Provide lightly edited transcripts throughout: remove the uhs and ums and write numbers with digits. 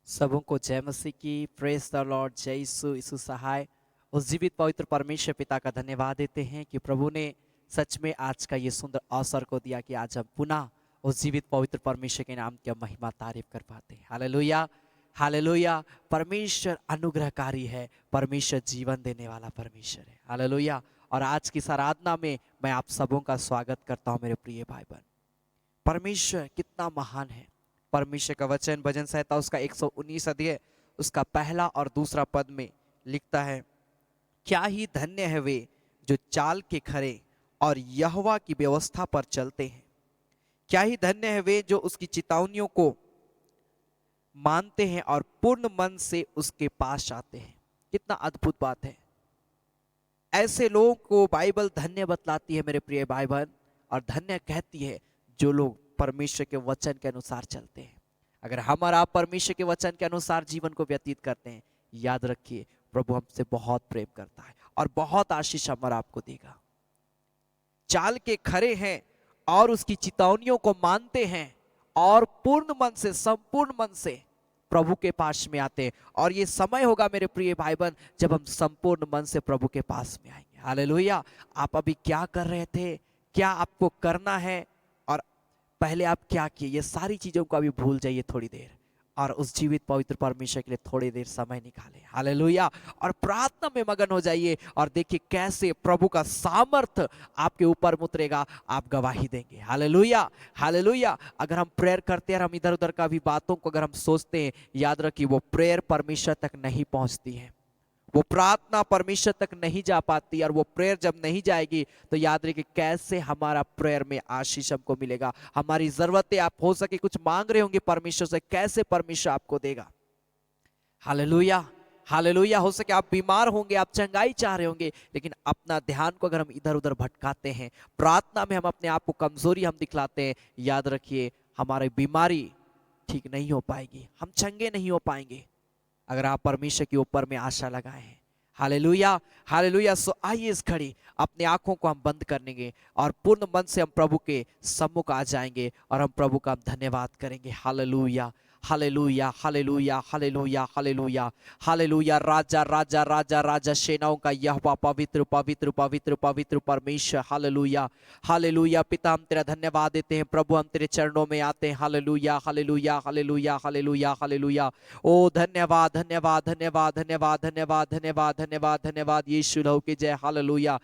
सबों को जय मसीह की। Praise the Lord. जय यीशु। यीशु सहाय। उस जीवित पवित्र परमेश्वर पिता का धन्यवाद देते हैं कि प्रभु ने सच में आज का ये सुंदर अवसर को दिया कि आज हम पुनः उस जीवित पवित्र परमेश्वर के नाम की महिमा तारीफ कर पाते हैं। Hallelujah, hallelujah. परमेश्वर अनुग्रहकारी है, परमेश्वर जीवन देने वाला परमेश्वर है। हालेलुया। और आज की इस आराधना में मैं आप सबों का स्वागत करता हूँ मेरे प्रिय भाई बहन। परमेश्वर कितना महान है। परमेश्वर का वचन भजन संहिता उसका 119 अध्याय उसका पहला और दूसरा पद में लिखता है, क्या ही धन्य है वे जो चाल के खरे और यहोवा की व्यवस्था पर चलते हैं। क्या ही धन्य है वे जो उसकी चितावनियों को मानते हैं और पूर्ण मन से उसके पास आते हैं। कितना अद्भुत बात है। ऐसे लोगों को बाइबल धन्य बतलाती है मेरे प्रिय भाई बहन, और धन्य कहती है जो लोग परमेश्वर के वचन के अनुसार चलते हैं। अगर हम और आप परमेश्वर के वचन के अनुसार जीवन को व्यतीत करते हैं, याद रखिए प्रभु हमसे बहुत प्रेम करता है और बहुत आशीष हम और आपको देगा। चाल के खरे हैं और उसकी चितावनियों को मानते हैं और पूर्ण मन से, संपूर्ण मन से प्रभु के पास में आते हैं। और ये समय होगा मेरे प्रिय भाई बहन जब हम संपूर्ण मन से प्रभु के पास में आएंगे। हालेलुया। आप अभी क्या कर रहे थे, क्या आपको करना है और पहले आप क्या किए, ये सारी चीजों को अभी भूल जाइए थोड़ी देर, और उस जीवित पवित्र परमेश्वर के लिए थोड़ी देर समय निकालें। हालेलुया। और प्रार्थना में मगन हो जाइए और देखिए कैसे प्रभु का सामर्थ आपके ऊपर उतरेगा, आप गवाही देंगे। Hallelujah, hallelujah. अगर हम प्रेयर करते हैं और हम इधर उधर का भी बातों को अगर हम सोचते हैं, याद रखिए वो प्रेयर परमेश्वर तक नहीं पहुंचती है, वो प्रार्थना परमेश्वर तक नहीं जा पाती। और वो प्रेयर जब नहीं जाएगी तो याद रखिए कैसे हमारा प्रेयर में आशीष हमको मिलेगा। हमारी जरूरतें आप हो सके कुछ मांग रहे होंगे परमेश्वर से, कैसे परमेश्वर आपको देगा। Hallelujah, hallelujah. हो सके आप बीमार होंगे, आप चंगाई चाह रहे होंगे, लेकिन अपना ध्यान को अगर हम इधर उधर भटकाते हैं, प्रार्थना में हम अपने आप को कमजोरी हम दिखलाते हैं, याद रखिए हमारी बीमारी ठीक नहीं हो पाएगी, हम चंगे नहीं हो पाएंगे अगर आप परमेश्वर के ऊपर में आशा लगाए हैं। Hallelujah, hallelujah. सो आइए इस घड़ी अपने आंखों को हम बंद करेंगे और पूर्ण मन से हम प्रभु के सम्मुख आ जाएंगे और हम प्रभु का धन्यवाद करेंगे। Hallelujah, hallelujah, hallelujah, hallelujah, hallelujah, hallelujah. राजा राजा राजा राजा सेनाओं का यहोवा पवित्र पवित्र पवित्र पवित्र परमेश्वर। Hallelujah, hallelujah. पिता हम तेरा धन्यवाद देते हैं प्रभु, हम तेरे चरणों में आते हैं। Hallelujah, hallelujah, hallelujah, hallelujah, hallelujah. ओ धन्यवाद, धन्यवाद, धन्यवाद, धन्यवाद, धन्यवाद, धन्यवाद, धन्यवाद, धन्यवाद। यीशु लहू की जय। Hallelujah,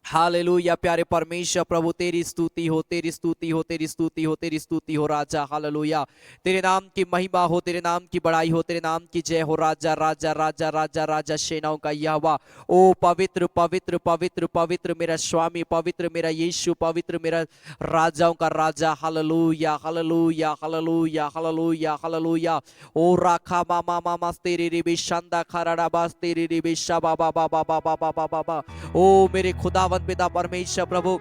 hallelujah. प्यारे परमेश्वर प्रभु तेरी स्तुति हो, तेरी स्तुति हो, तेरी स्तुति हो, तेरी स्तुति हो राजा। हालेलुया। तेरे नाम की महिमा हो, तेरे नाम की बड़ाई हो, तेरे नाम की जय हो राजा राजा राजा राजा राजा सेनाओं का यहोवा। ओ पवित्र पवित्र पवित्र पवित्र मेरा स्वामी, पवित्र मेरा यीशु, पवित्र मेरा राजाओं का राजा। Hallelujah, hallelujah, hallelujah, hallelujah, hallelujah. ओ राखा मामा मामा तेरी रिबी शांदा खराड़ा बास तेरी रिबी शाबा बाबा बाबा बाबा बाबा बाबा। ओ मेरे खुदावंद पिता परमेश्वर प्रभु,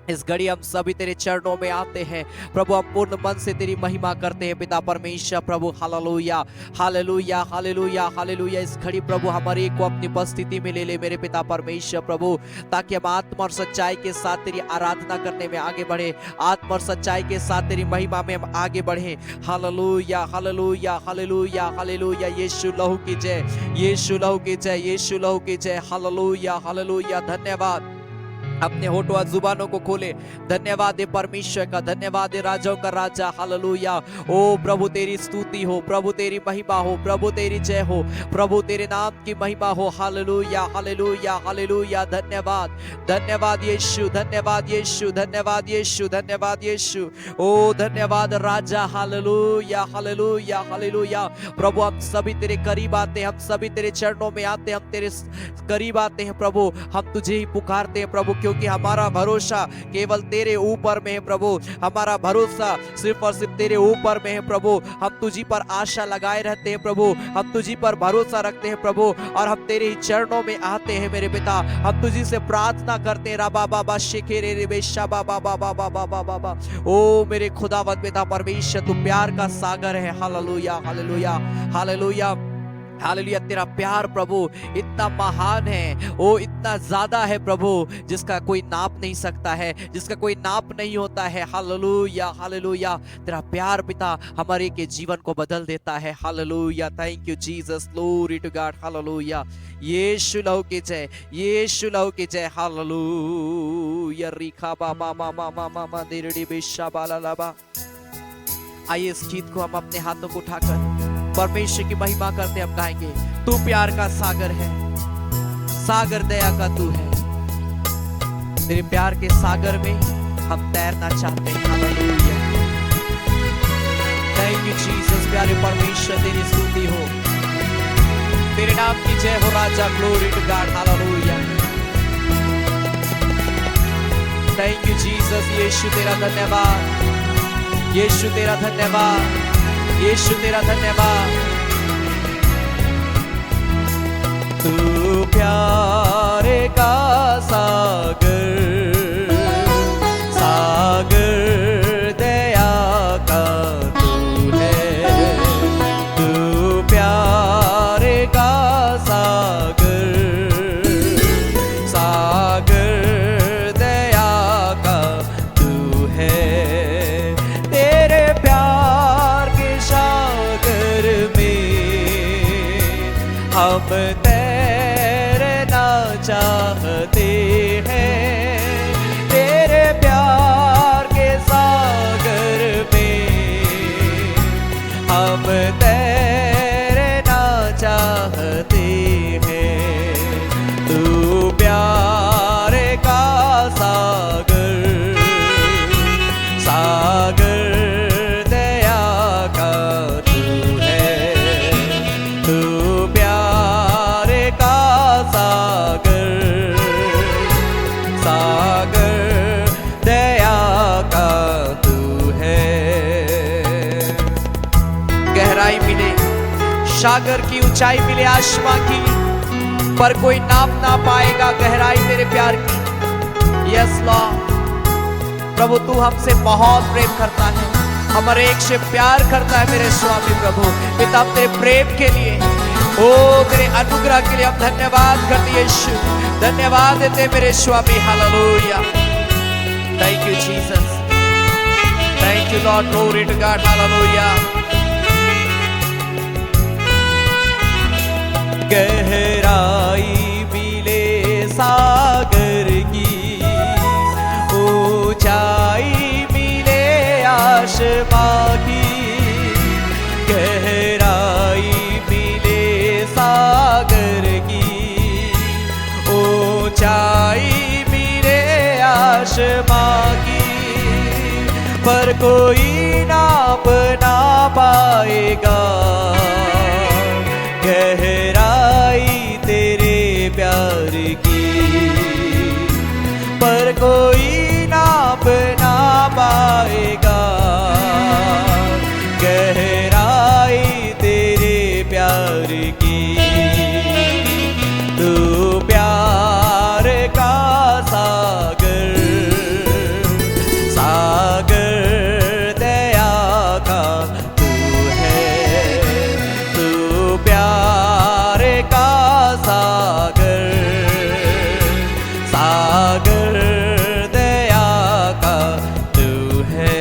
इस घड़ी हम सभी तेरे चरणों में आते हैं प्रभु, हम पूर्ण मन से तेरी महिमा करते हैं पिता परमेश्वर प्रभु। Hallelujah, hallelujah, hallelujah, hallelujah. इस घड़ी प्रभु हमारे को अपनी उपस्थिति में ले ले मेरे पिता परमेश्वर प्रभु, ताकि हम आत्मा और सच्चाई के साथ तेरी आराधना करने में आगे बढ़े, आत्मा और सच्चाई के साथ तेरी महिमा में हम आगे बढ़े। Hallelujah, hallelujah, hallelujah, hallelujah. यीशु लहू की जय, यीशु लहू की जय, यीशु लहू की जय। Hallelujah, hallelujah. धन्यवाद। अपने होठों और जुबानों को खोले, धन्यवाद दे परमेश्वर का, धन्यवाद दे राजाओं का राजा। हालेलुया। ओ प्रभु तेरी स्तुति हो, प्रभु तेरी महिमा हो, प्रभु तेरी जय हो, प्रभु तेरे नाम की महिमा हो। Hallelujah, hallelujah, hallelujah. धन्यवाद, धन्यवाद यीशु, धन्यवाद यीशु, धन्यवाद यीशु, धन्यवाद यीशु। ओ धन्यवाद राजा। Hallelujah, hallelujah, hallelujah. प्रभु हम सभी तेरे करीब आते हैं, हम सभी तेरे चरणों में आते हैं, हम तेरे करीब आते हैं प्रभु, हम तुझे ही पुकारते हैं प्रभु, क्योंकि हमारा भरोसा केवल तेरे ऊपर में है प्रभु, हमारा भरोसा सिर्फ और सिर्फ तेरे ऊपर में है प्रभु। हम तुझी पर आशा लगाए रहते हैं प्रभु, हम तुझी पर भरोसा रखते हैं प्रभु, और हम तेरे ही चरणों में आते हैं मेरे पिता। हम तुझी से प्रार्थना करते हैं राबा बाबा शेखेरे रेबेशा बाबा बाबा बाबा बाबा बाबा। ओ मेरे खुदावंद पिता परमेश्वर, तू प्यार का सागर है। Hallelujah, hallelujah, hallelujah. हालेलुया, तेरा प्यार प्रभु इतना महान है, वो इतना ज्यादा है प्रभु, जिसका कोई नाप नहीं सकता है, जिसका कोई नाप नहीं होता है। हालेलुया हालेलुया, तेरा प्यार पिता हमारे के जीवन को बदल देता है। Hallelujah, thank you Jesus, glory to God. Hallelujah, यीशु लहू की जय, यीशु लहू की जय। हालेलुया, रिखा बाबा मामा मामा मंदिरडी बिशा बाला लाबा। आइए इस गीत को हम अपने हाथों को उठाकर परमेश्वर की महिमा करते हम गाएंगे। तू प्यार का सागर है, सागर दया का तू है, तेरे प्यार के सागर में हम तैरना चाहते हैं। Hallelujah, thank you Jesus. प्यारे परमेश्वर, तेरी स्तुति हो, तेरे नाम की जय हो राजा। Glory to God. Hallelujah, thank you Jesus. यीशु तेरा धन्यवाद, यीशु तेरा धन्यवाद, यीशु तेरा धन्यवाद। तू प्यार का सागर, सागर दया का तू है। तू प्यार का सागर, सागर दया का तू है। तेरे प्यार के सागर में हम तैरना चाहते हैं। तेरे प्यार के सागर में हम तैरना चाहते हैं। तू प्यार का सागर, सागर दया का तू है। तू प्यार का सागर, सागर दया का तू है। गहराई मिले, सागर की ऊंचाई मिले आसमां की, पर कोई नाप ना पाएगा गहराई तेरे प्यार की। यस लॉर्ड, प्रभु तू हमसे बहुत प्रेम करता है, हमारे एक से प्यार करता है मेरे स्वामी प्रभु। पिता तेरे प्रेम के लिए, ओ तेरे अनुग्रह के लिए हम धन्यवाद करते हैं यीशु, धन्यवाद देते मेरे स्वामी। Hallelujah, thank you Jesus, thank you Lord, glory to God. Hallelujah, गहराई मिले सागर की, ऊंचाई मिले आसमां की। गहराई मिले सागर की, ऊंचाई मिले आसमां की, पर कोई नाप ना पाएगा गहराई तेरे प्यार की। पर कोई नाप ना पाएगा गहराई तेरे प्यार की। तू प्यार का सागर, सागर दया का तू है। तू प्यार का सागर, सागर दया का तू है।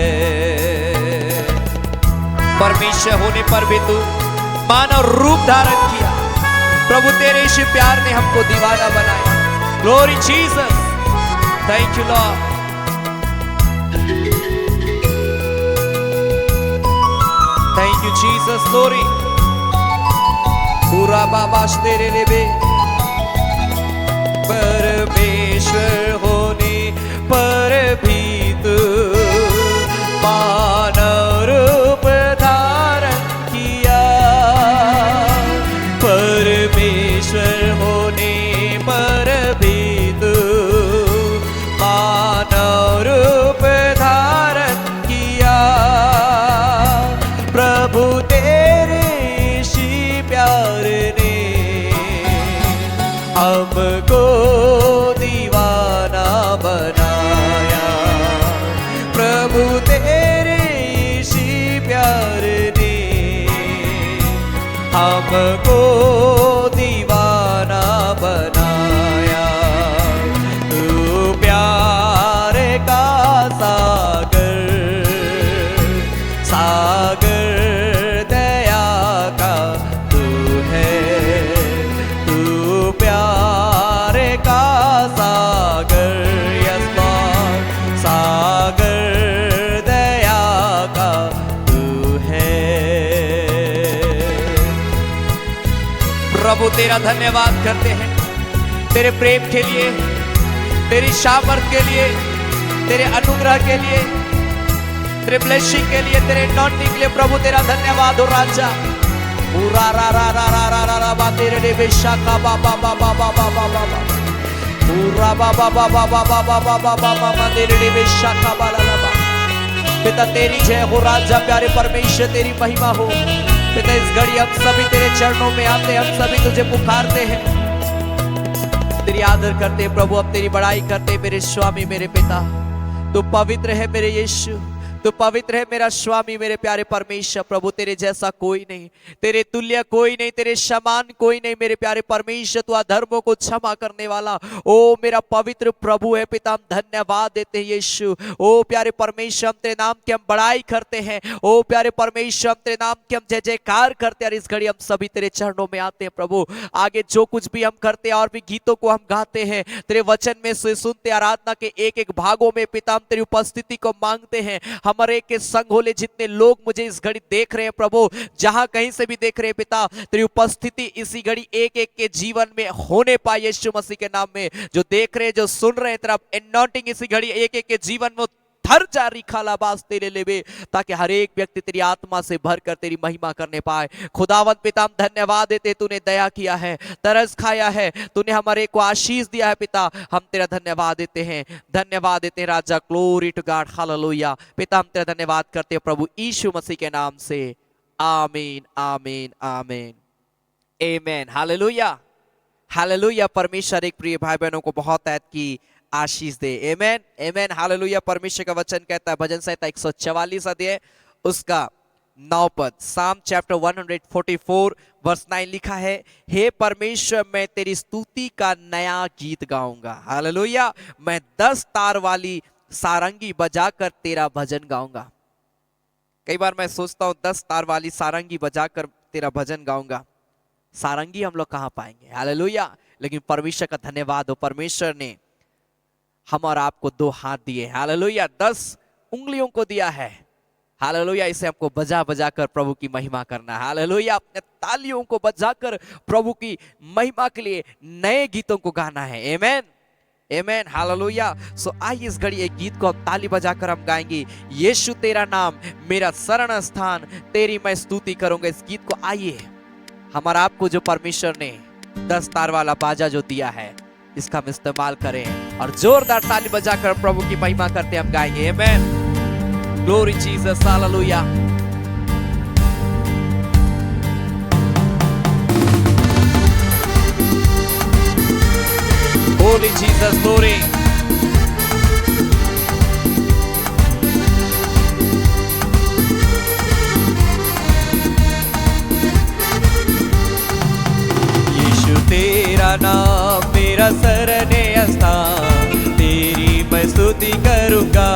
परमेश्वर होने पर भी तू मानव रूप धारण किया प्रभु, तेरे इस प्यार ने हमको दीवाना बनाया। Glory Jesus, thank you Lord. Thank you Jesus, glory. पूरा बाबा तेरे लेबे, परमेश्वर होने पर भी तू मानव रूप धारण किया। परमेश्वर होने पर भी तू मानव रूप धारण किया। प्रभु तेरे इसी प्यार ने हमको दीवाना हमको दीवाना बनाया। तू प्यार का सागर, सागर दया का तू है। तू प्यार का सागर, यस लॉर्ड, सागर दया का तू है। प्रभु तेरा धन्यवाद करते हैं तेरे प्रेम के लिए, तेरी सामर्थ के लिए, तेरे अनुग्रह के लिए, तेरे ब्लेसिंग के लिए, तेरे नॉटिंग के लिए। प्रभु तेरा धन्यवाद हो राजा। पूरा रा रा रा रा रा रा रा बा तेरे ने बेशाखा बा बा बा बा बा बा बा बा बा पूरा बा बा बा बा बा बा बा बा बा बा बा बा तेरे ने बेशाखा बा ला ला बा। पिता तेरी जय हो राजा, प्यारे परमेश्वर तेरी महिमा हो। पिता इस घड़ी हम सभी तेरे चरणों में आते, हम सभी तुझे पुकारते हैं, तेरी आदर करते हैं प्रभु, अब तेरी बड़ाई करते। मेरे स्वामी मेरे पिता, तू पवित्र है मेरे यीशु, तू पवित्र है मेरा स्वामी, मेरे प्यारे परमेश्वर। प्रभु तेरे जैसा कोई नहीं, तेरे तुल्य कोई नहीं, तेरे समान कोई नहीं मेरे प्यारे परमेश्वर। तू अधर्मों को क्षमा करने वाला ओ मेरा पवित्र प्रभु है। पिता हम धन्यवाद देते हैं यीशु। ओ प्यारे परमेश्वर, हम तेरे नाम की हम बड़ाई करते हैं। ओ प्यारे परमेश्वर, हम तेरे नाम की हम जय जयकार करते हैं। और इस घड़ी हम सभी तेरे चरणों में आते हैं प्रभु। आगे जो कुछ भी हम करते हैं और भी गीतों को हम गाते हैं, तेरे वचन में सुनते आराधना के एक एक भागों में पिता हम तेरी उपस्थिति को मांगते हैं। हमारे के संग होले जितने लोग मुझे इस घड़ी देख रहे हैं प्रभु, जहां कहीं से भी देख रहे हैं पिता, तेरी उपस्थिति इसी घड़ी एक एक के जीवन में होने पाए यीशु मसीह के नाम में। जो देख रहे हैं, जो सुन रहे हैं, तेरा एनॉइंटिंग इसी घड़ी एक एक के जीवन में थर जारी खालाबास तेरे लेवे, ताकि हर एक व्यक्ति तेरी आत्मा से भरकर तेरी महिमा करने पाए। खुदावंत पिता हम धन्यवाद देते, तूने दया किया है, तरस खाया है, तूने हमारे को आशीष दिया है पिता। हम तेरा धन्यवाद देते हैं, धन्यवाद देते हैं राजा। Glory to God, hallelujah. पिता हम तेरा धन्यवाद करते हैं प्रभु यीशु मसीह के नाम से। आमीन आमीन आमीन आमेन। Hallelujah hallelujah. परमेश्वर एक प्रिय भाई बहनों को बहुत ऐत की आशीष दे। आमेन आमेन हालेलुया। परमेश्वर का वचन कहता है भजन संहिता 144 अध्याय उसका 9 पद, साम चैप्टर 144 वर्स 9 लिखा है, हे परमेश्वर मैं तेरी स्तुति का नया गीत गाऊंगा। हालेलुया। मैं 10 तार वाली सारंगी बजाकर तेरा भजन गाऊंगा। कई बार मैं सोचता हूं 10 तार वाली सारंगी बजाकर तेरा भजन गाऊंगा। सारंगी हम लोग कहां पाएंगे? हालेलुया। लेकिन परमेश्वर का धन्यवाद हो, परमेश्वर ने हम और आपको 2 हाथ दिए। हालेलुया। 10 उंगलियों को दिया है। हालेलुया। इसे हमको बजा बजा कर प्रभु की महिमा करना है। हालेलुया। अपने तालियों को बजाकर प्रभु की महिमा के लिए नए गीतों को गाना है। आमेन आमेन हालेलुया। सो आइए इस घड़ी एक गीत को हम ताली बजाकर हम गाएंगे। यीशु तेरा नाम मेरा शरण स्थान, तेरी मैं स्तुति करूंगा। इस गीत को आइए हमारा आपको जो परमेश्वर ने 10 तार वाला बाजा जो दिया है, इसका हम इस्तेमाल करें और जोरदार ताली बजाकर प्रभु की महिमा करते हम गाएंगे। Amen. Glory Jesus, hallelujah. Holy Jesus, glory. यीशु तेरा नाम मेरा शरणय स्थान, तेरी मैं स्तुति करूंगा।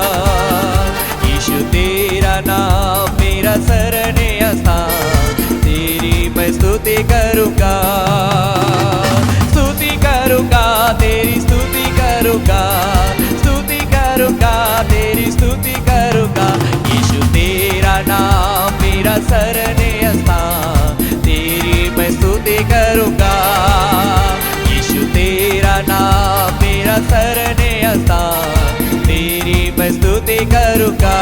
यीशु तेरा नाम मेरा शरणय स्थान, तेरी मैं स्तुति करूंगा। स्तुति करूंगा, तेरी स्तुति करूंगा, स्तुति करूंगा, तेरी स्तुति करूंगा। यीशु तेरा नाम मेरा शरणय स्थान, तेरी मैं स्तुति करूंगा। यीशु तेरा नाम मेरा शरणय स्थान, तेरी मैं स्तुति करूंगा।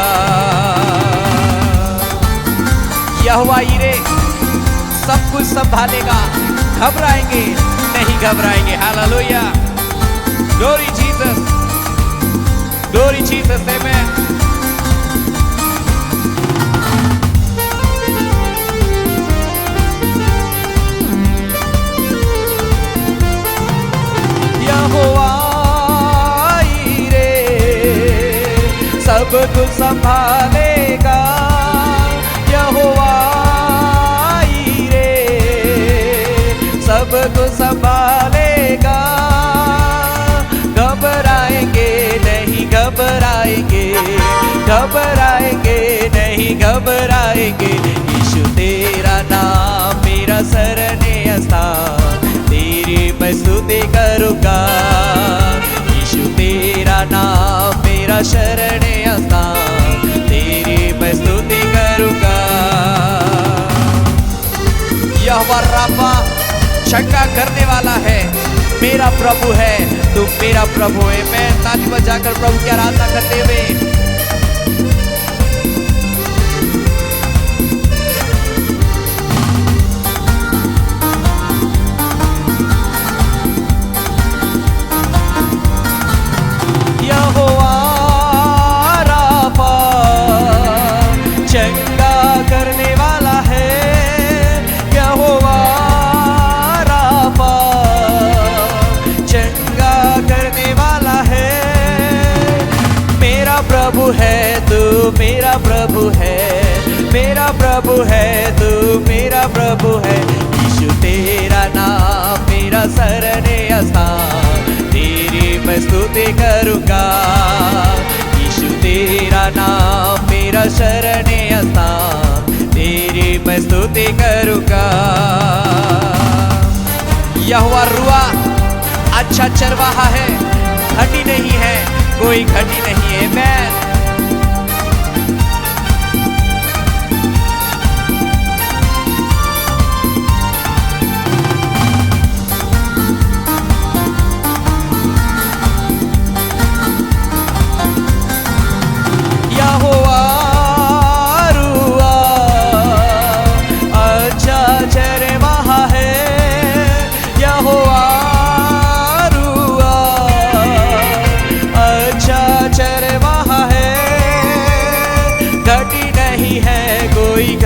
यहोवा यीरे सब कुछ संभालेगा, घबराएंगे नहीं, घबराएंगे। Hallelujah. Glory Jesus, glory Jesus. Amen. यहोवा यीरे सब कुछ संभालेगा। यहोवा यीरे घबराएंगे नहीं घबराएंगे। यीशु तेरा नाम मेरा शरणीय स्थान, तेरी मैं स्तुति करूँगा। यीशु तेरा नाम मेरा शरणीय स्थान, तेरी मैं स्तुति करूँगा। यहोवा राफा चंगा करने वाला है, मेरा प्रभु है, तू मेरा प्रभु है। मैं ताली बजाकर प्रभु की आराधना करते हुए यहोवा राफा चंगा करने वाला है। यहोवा राफा चंगा करने वाला है। मेरा प्रभु है, तू मेरा प्रभु है, मेरा प्रभु है, तू मेरा प्रभु है। यीशु तेरा नाम मेरा शरणीय स्थान, तेरी मैं स्तुति करूँगा। यीशु तेरा नाम मेरा शरणीय स्थान, तेरी मैं स्तुति करूँगा। यहोवा रुआ अच्छा चरवाहा है, घटी नहीं है, कोई घटी नहीं है। मैं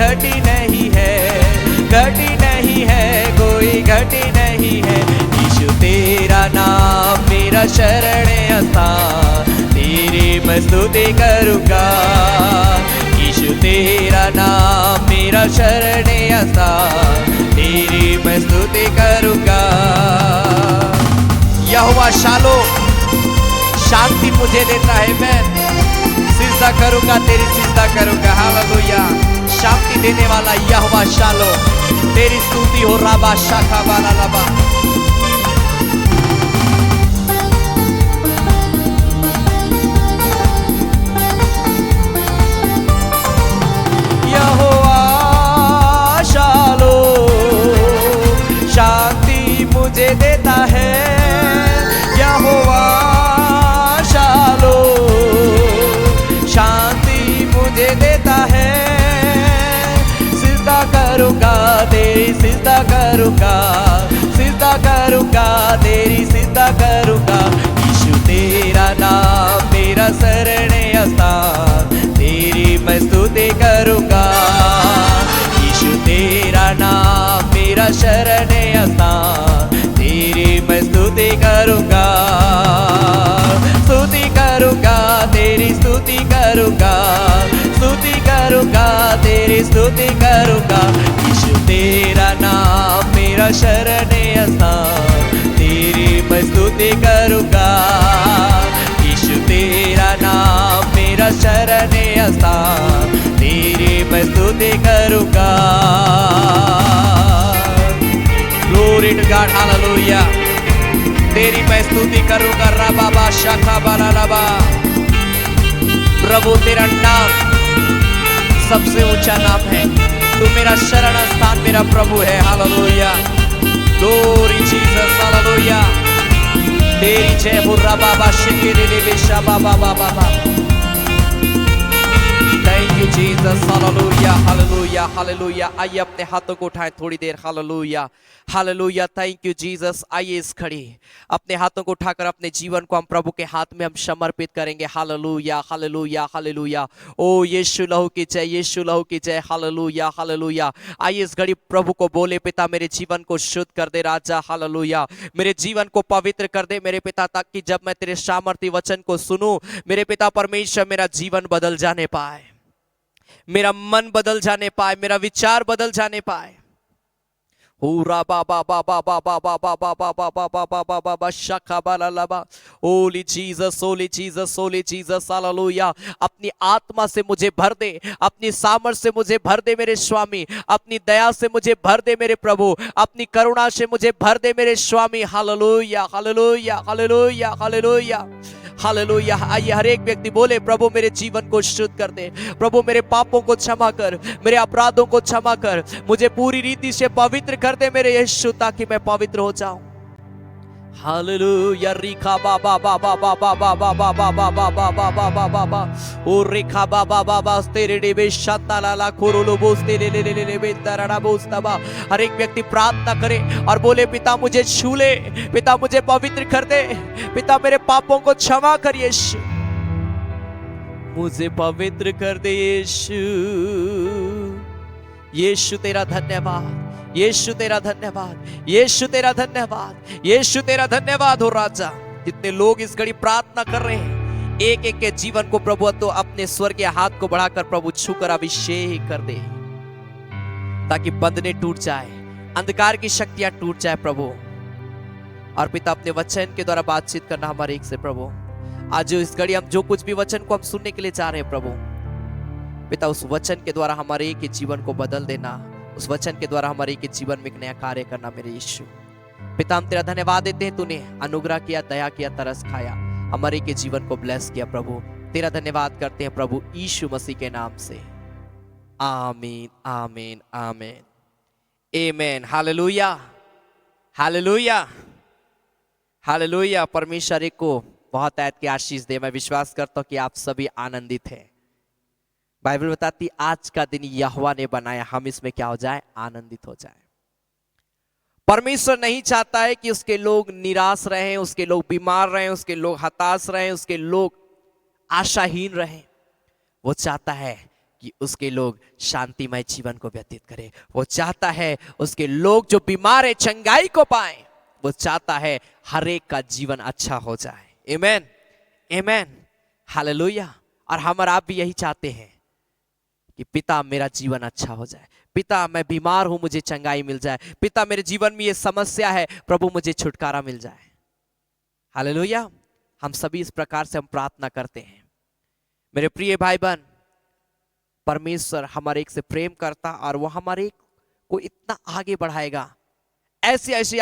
घटी नहीं है, घटी नहीं है, कोई घटी नहीं है। यीशु तेरा नाम मेरा शरणीय स्थान, तेरी मैं स्तुति करूँगा। यीशु तेरा नाम मेरा शरणीय स्थान, तेरी मैं स्तुति करूँगा। यहोवा शालो शांति मुझे देता है, मैं सिजदा करूँगा, तेरी सिजदा करूँगा। हालेलुया। शांति देने वाला यहोवा शालो, तेरी स्तुति हो राबा शाखा वाला रबा। यहोवा शालो शांति मुझे देता है। यहोवा शालो शांति मुझे देता है। करूँगा तेरी सिजदा करूँगा, सिजदा करूँगा, तेरी सिजदा करूँगा। यीशु तेरा नाम मेरा शरणीय स्थान, तेरी मैं स्तुति करूँगा। यीशु तेरा नाम मेरा शरणीय स्थान, तेरी मैं स्तुति करूँगा। स्तुति करूँगा, तेरी स्तुति करूँगा, स्तुति करूँगा, तेरी स्तुति करूँगा। यीशु तेरा नाम मेरा शरणीय स्थान, तेरी मैं स्तुति करूँगा। यीशु तेरा नाम मेरा शरणीय स्थान, तेरी मैं स्तुति करूँगा। Glory to God, hallelujah. तेरी मैं स्तुति करूँगा। रबा शाखा बाला रबा। प्रभु तेरा नाम सबसे ऊंचा नाम है, तू मेरा शरण स्थान, मेरा प्रभु है। हालेलुया। Glory Jesus, hallelujah. तेरी जय हो रबा शिकिरी देवेशा बाबा बाबा। Thank you Jesus, hallelujah hallelujah hallelujah. आइए अपने हाथों को उठाएं थोड़ी देर। Hallelujah hallelujah. Thank you Jesus. आइए इस खड़ी अपने हाथों को उठाकर अपने जीवन को हम प्रभु के हाथ में हम समर्पित करेंगे। Hallelujah hallelujah hallelujah. ओ यीशु लहू की जय, यीशु लहू की जय। Hallelujah hallelujah. आइए इस घड़ी प्रभु को बोले, पिता मेरे जीवन को शुद्ध कर दे राजा। हालेलुया। मेरे जीवन को पवित्र कर दे मेरे पिता, ताकि जब मैं तेरे सामर्थी वचन को सुनूं मेरे पिता परमेश्वर, मेरा जीवन बदल जाने पाए, मेरा मन बदल जाने पाए, मेरा विचार बदल जाने पाए। Ura ba ba ba ba ba ba ba ba ba ba ba ba ba ba ba ba ba shaka ba la la ba. Holy Jesus, holy Jesus, holy Jesus, hallelujah. अपनी आत्मा से मुझे भर दे, अपनी सामर्थ से मुझे भर दे मेरे स्वामी, अपनी दया से मुझे भर दे मेरे प्रभु, अपनी करुणा से मुझे भर दे मेरे स्वामी। Hallelujah, hallelujah, hallelujah, hallelujah, hallelujah. आइए हर एक व्यक्ति बोले, प्रभु मेरे जीवन को शुद्ध कर दे, प्रभु मेरे पापों को क्षमा कर, मेरे अपराधों को क्षमा कर, मुझे पूरी रीति से पवित्र कर दे मेरे यीशु, ताकि मैं पवित्र हो जाऊं। हालेलुया। रिखा बा बा बा बा बा बा बा बा बा बा बा बा बा बा बा बा बा बा ओ रिखा बा बा बा बा तेरे डेबे शताला कुरुलो बोस्ते ले ले ले ले बेतराना बोस्तबा। हर एक व्यक्ति प्रार्थना करे और बोले, पिता मुझे छू ले, पिता मुझे पवित्र कर दे, पिता मेरे पापों को क्षमा कर यीशु, मुझे पवित्र कर दे यीशु। यीशु तेरा धन्यवाद, यीशु तेरा धन्यवाद, यीशु तेरा धन्यवाद, यीशु तेरा धन्यवाद हो राजा। जितने लोग इस घड़ी प्रार्थना कर रहे हैं, एक एक के जीवन को प्रभु तो अपने स्वर्गीय हाथ को बढ़ाकर प्रभु छूकर अभिषेक कर दे, ताकि बंधने टूट जाए, अंधकार की शक्तियां टूट जाए प्रभु। और पिता अपने वचन के द्वारा बातचीत करना हमारे एक से प्रभु। आज इस घड़ी हम जो कुछ भी वचन को हम सुनने के लिए जा रहे हैं प्रभु, पिता उस वचन के द्वारा हमारे एक के जीवन को बदल देना, उस वचन के द्वारा हमारे के जीवन में एक नया कार्य करना मेरे यीशु। पिता हम तेरा धन्यवाद देते हैं, तूने अनुग्रह किया, दया किया, तरस खाया, हमारे के जीवन को ब्लेस किया प्रभु। तेरा धन्यवाद करते हैं प्रभु यीशु मसीह के नाम से, आमीन, आमीन, आमीन, आमीन। Hallelujah, hallelujah, hallelujah. परमेश्वर को बहुत आयत की आशीष दे। मैं विश्वास करता हूं कि आप सभी आनंदित हैं। बाइबल बताती आज का दिन यहोवा ने बनाया, हम इसमें क्या हो जाए, आनंदित हो जाए। परमेश्वर नहीं चाहता है कि उसके लोग निराश रहें, उसके लोग बीमार रहें, उसके लोग हताश रहें, उसके लोग आशाहीन रहें। वो चाहता है कि उसके लोग शांतिमय जीवन को व्यतीत करें। वो चाहता है उसके लोग जो बीमार है चंगाई को पाए। वो चाहता है हर एक का जीवन अच्छा हो जाए। आमीन, आमीन, हालेलुया। और हम और आप भी यही चाहते हैं कि पिता मेरा जीवन अच्छा हो जाए, पिता मैं बीमार हूं मुझे चंगाई मिल जाए, पिता मेरे जीवन में ये समस्या है प्रभु मुझे छुटकारा मिल जाए। हालेलुया। हम सभी इस प्रकार से हम प्रार्थना करते हैं। मेरे प्रिय भाई बहन, परमेश्वर हमारे एक से प्रेम करता और वो हमारे को इतना आगे बढ़ाएगा, ऐसी ऐसी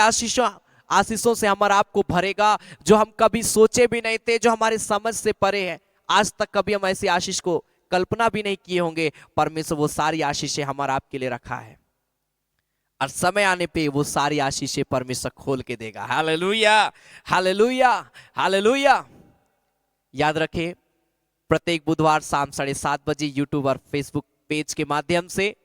आशीषों से हमारा आपको भरेगा जो हम कभी सोचे भी नहीं थे, जो हमारे समझ से परे है। आज तक कभी हम ऐसी आशीष को कल्पना भी नहीं किए होंगे। परमेश्वर वो सारी आशीषें हमारा आपके लिए रखा है और समय आने पे वो सारी आशीषें परमेश्वर खोल के देगा। Hallelujah, hallelujah, hallelujah. याद रखें, प्रत्येक बुधवार शाम 7:30 बजे यूट्यूब और फेसबुक पेज के माध्यम से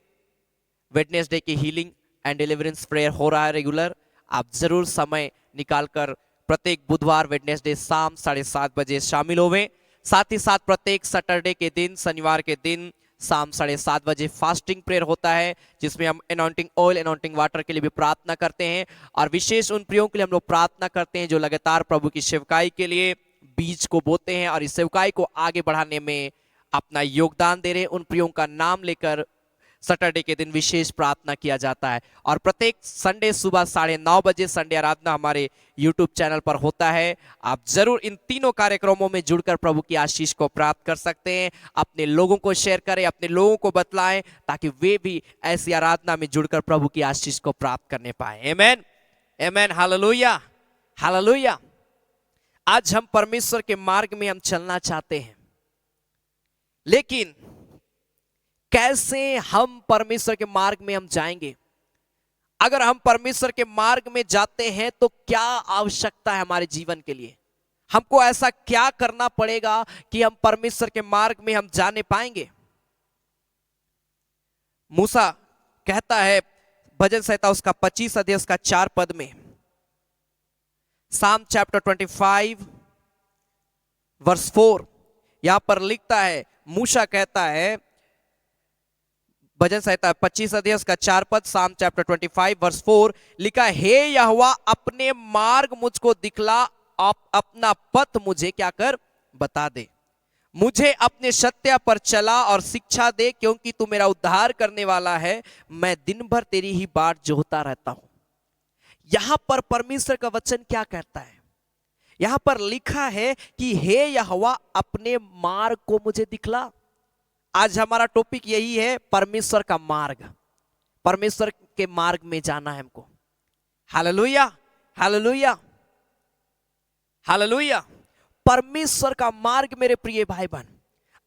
वेडनेसडे की हीलिंग एंड डिलीवरेंस प्रेयर हो रहा है रेगुलर। आप जरूर समय निकालकर प्रत्येक बुधवार वेडनेसडे शाम 7:30 बजे शामिल होवें। साथ ही साथ प्रत्येक सैटरडे के दिन, शनिवार के दिन शाम 7:30 बजे फास्टिंग प्रेयर होता है, जिसमें हम अनॉइंटिंग ऑयल, अनॉइंटिंग वाटर के लिए भी प्रार्थना करते हैं। और विशेष उन प्रियों के लिए हम लोग प्रार्थना करते हैं जो लगातार प्रभु की सेवकाई के लिए बीज को बोते हैं और इस सेवकाई को आगे बढ़ाने में अपना योगदान दे रहे हैं। उन प्रियों का नाम लेकर सैटरडे के दिन विशेष प्रार्थना किया जाता है। और प्रत्येक संडे सुबह 9:30 बजे संडे आराधना हमारे यूट्यूब चैनल पर होता है। आप जरूर इन तीनों कार्यक्रमों में जुड़कर प्रभु की आशीष को प्राप्त कर सकते हैं। अपने लोगों को शेयर करें, अपने लोगों को बतलाएं, ताकि वे भी ऐसी आराधना में जुड़कर प्रभु की आशीष को प्राप्त करने पाए। आमीन, आमीन, हालेलुया, हालेलुया। आज हम परमेश्वर के मार्ग में हम चलना चाहते हैं, लेकिन कैसे हम परमेश्वर के मार्ग में हम जाएंगे? अगर हम परमेश्वर के मार्ग में जाते हैं तो क्या आवश्यकता है हमारे जीवन के लिए? हमको ऐसा क्या करना पड़ेगा कि हम परमेश्वर के मार्ग में हम जाने पाएंगे? मूसा कहता है भजन संहिता उसका 25 अध्याय उसका 4 पद में, साम चैप्टर 25 वर्स 4, यहां पर लिखता है, मूसा कहता है भजन संहिता 25 अध्याय उसका 4 पद, साम चैप्टर 25 वर्स 4 लिखा, हे यहोवा अपने मार्ग मुझको दिखला, अपना पथ मुझे क्या कर बता दे। मुझे अपने सत्य पर चला और शिक्षा दे, क्योंकि तू मेरा उद्धार करने वाला है। मैं दिन भर तेरी ही बाट जोहता रहता हूं। यहां पर परमेश्वर का वचन क्या कहता है? यहां पर लिखा है कि हे यहोवा अपने मार्ग को मुझे दिखला। आज हमारा टॉपिक यही है, परमेश्वर का मार्ग। परमेश्वर के मार्ग में जाना है हमको। Hallelujah, hallelujah, hallelujah. परमेश्वर का मार्ग मेरे प्रिय भाई बहन,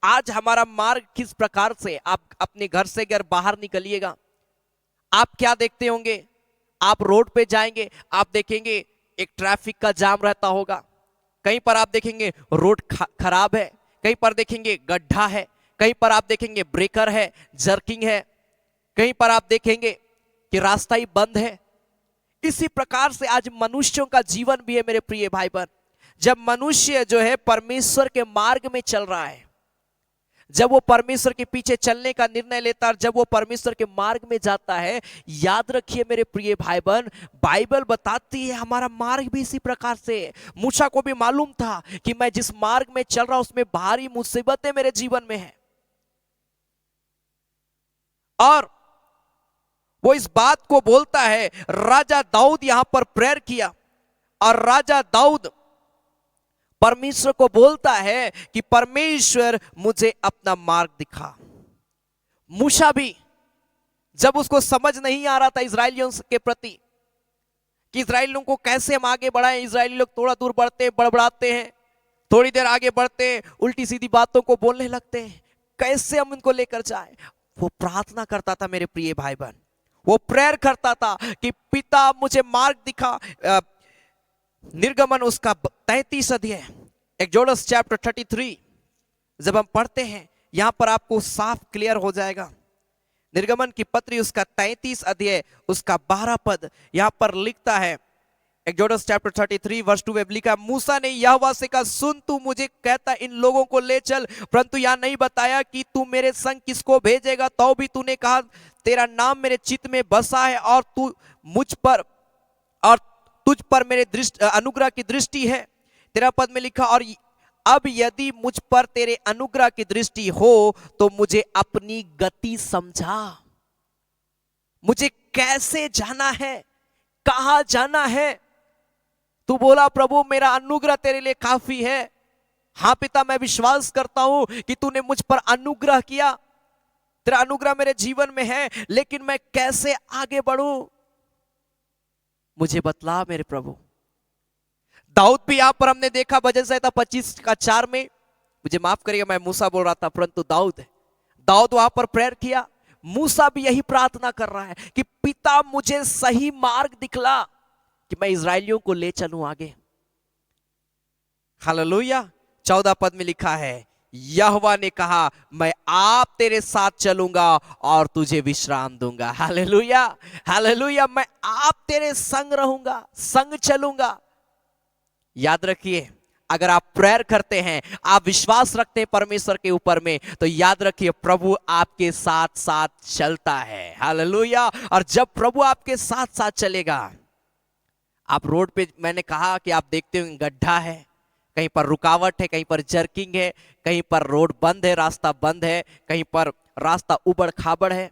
आज हमारा मार्ग किस प्रकार से? आप अपने घर से अगर बाहर निकलिएगा, आप क्या देखते होंगे? आप रोड पे जाएंगे, आप देखेंगे एक ट्रैफिक का जाम रहता होगा। कहीं पर आप देखेंगे रोड खराब है, कहीं पर देखेंगे गड्ढा है, कहीं पर आप देखेंगे ब्रेकर है, जर्किंग है, कहीं पर आप देखेंगे कि रास्ता ही बंद है। इसी प्रकार से आज मनुष्यों का जीवन भी है मेरे प्रिय भाई बहन। जब मनुष्य जो है परमेश्वर के मार्ग में चल रहा है, जब वो परमेश्वर के पीछे चलने का निर्णय लेता है, जब वो परमेश्वर के मार्ग में जाता है, याद रखिए मेरे प्रिय भाई बहन, बाइबल बताती है हमारा मार्ग भी इसी प्रकार से है। मूसा को भी मालूम था कि मैं जिस मार्ग में चल रहा हूं उसमें भारी मुसीबतें मेरे जीवन में है, और वो इस बात को बोलता है। राजा दाऊद यहां पर प्रेयर किया, और राजा दाऊद परमेश्वर को बोलता है कि परमेश्वर मुझे अपना मार्ग दिखा। मूसा भी जब उसको समझ नहीं आ रहा था इजरायलियों के प्रति कि इजरायलियों को कैसे हम आगे बढ़ाएं, इजरायली लोग थोड़ा दूर बढ़ते हैं, बड़बड़ाते हैं, थोड़ी देर आगे बढ़ते हैं, उल्टी सीधी बातों को बोलने लगते हैं, कैसे हम उनको लेकर जाएं। वो प्रार्थना करता था मेरे प्रिय भाई बहन, वो प्रेयर करता था कि पिता मुझे मार्ग दिखा। निर्गमन उसका 33 अध्याय, एक्सोडस चैप्टर 33 जब हम पढ़ते हैं, यहां पर आपको साफ क्लियर हो जाएगा। निर्गमन की पत्री उसका 33 अध्याय उसका 12 पद यहां पर लिखता है। एक्सोडस चैप्टर 33 वर्स 2 में लिखा, मूसा ने यहोवा से कहा, सुन तू मुझे कहता इन लोगों को ले चल, परंतु यहां नहीं बताया कि तू मेरे संग किसको भेजेगा। तो भी तूने कहा तेरा नाम मेरे चित्त में बसा है, और तू मुझ पर और तुझ पर मेरे अनुग्रह की दृष्टि है। तेरा पद में लिखा, और अब यदि मुझ पर तेरे अनुग्रह की दृष्टि हो तो मुझे अपनी गति समझा। मुझे कैसे जाना है, कहां जाना है? तू बोला प्रभु मेरा अनुग्रह तेरे लिए काफी है। हां पिता, मैं विश्वास करता हूं कि तूने मुझ पर अनुग्रह किया, तेरा अनुग्रह मेरे जीवन में है, लेकिन मैं कैसे आगे बढ़ूं? मुझे बतला मेरे प्रभु। दाऊद भी यहां पर हमने देखा भजन संहिता 25:4 में, मुझे माफ करिएगा मैं मूसा बोल रहा था, परंतु दाऊद वहां पर प्रेयर किया। मूसा भी यही प्रार्थना कर रहा है कि पिता मुझे सही मार्ग दिखला कि मैं इजरायलियों को ले चलूं आगे। हालेलुया। 14 पद में लिखा है, यहोवा ने कहा मैं आप तेरे साथ चलूंगा और तुझे विश्राम दूंगा। Hallelujah, hallelujah. मैं आप तेरे संग रहूंगा, संग चलूंगा। याद रखिए, अगर आप प्रेयर करते हैं, आप विश्वास रखते हैं परमेश्वर के ऊपर में, तो याद रखिए प्रभु आपके साथ साथ चलता है। हालेलुया। और जब प्रभु आपके साथ साथ चलेगा, आप रोड पे, मैंने कहा कि आप देखते होंगे गड्ढा है, कहीं पर रुकावट है, कहीं पर जर्किंग है, कहीं पर रोड बंद है, रास्ता बंद है, कहीं पर रास्ता उबड़ खाबड़ है।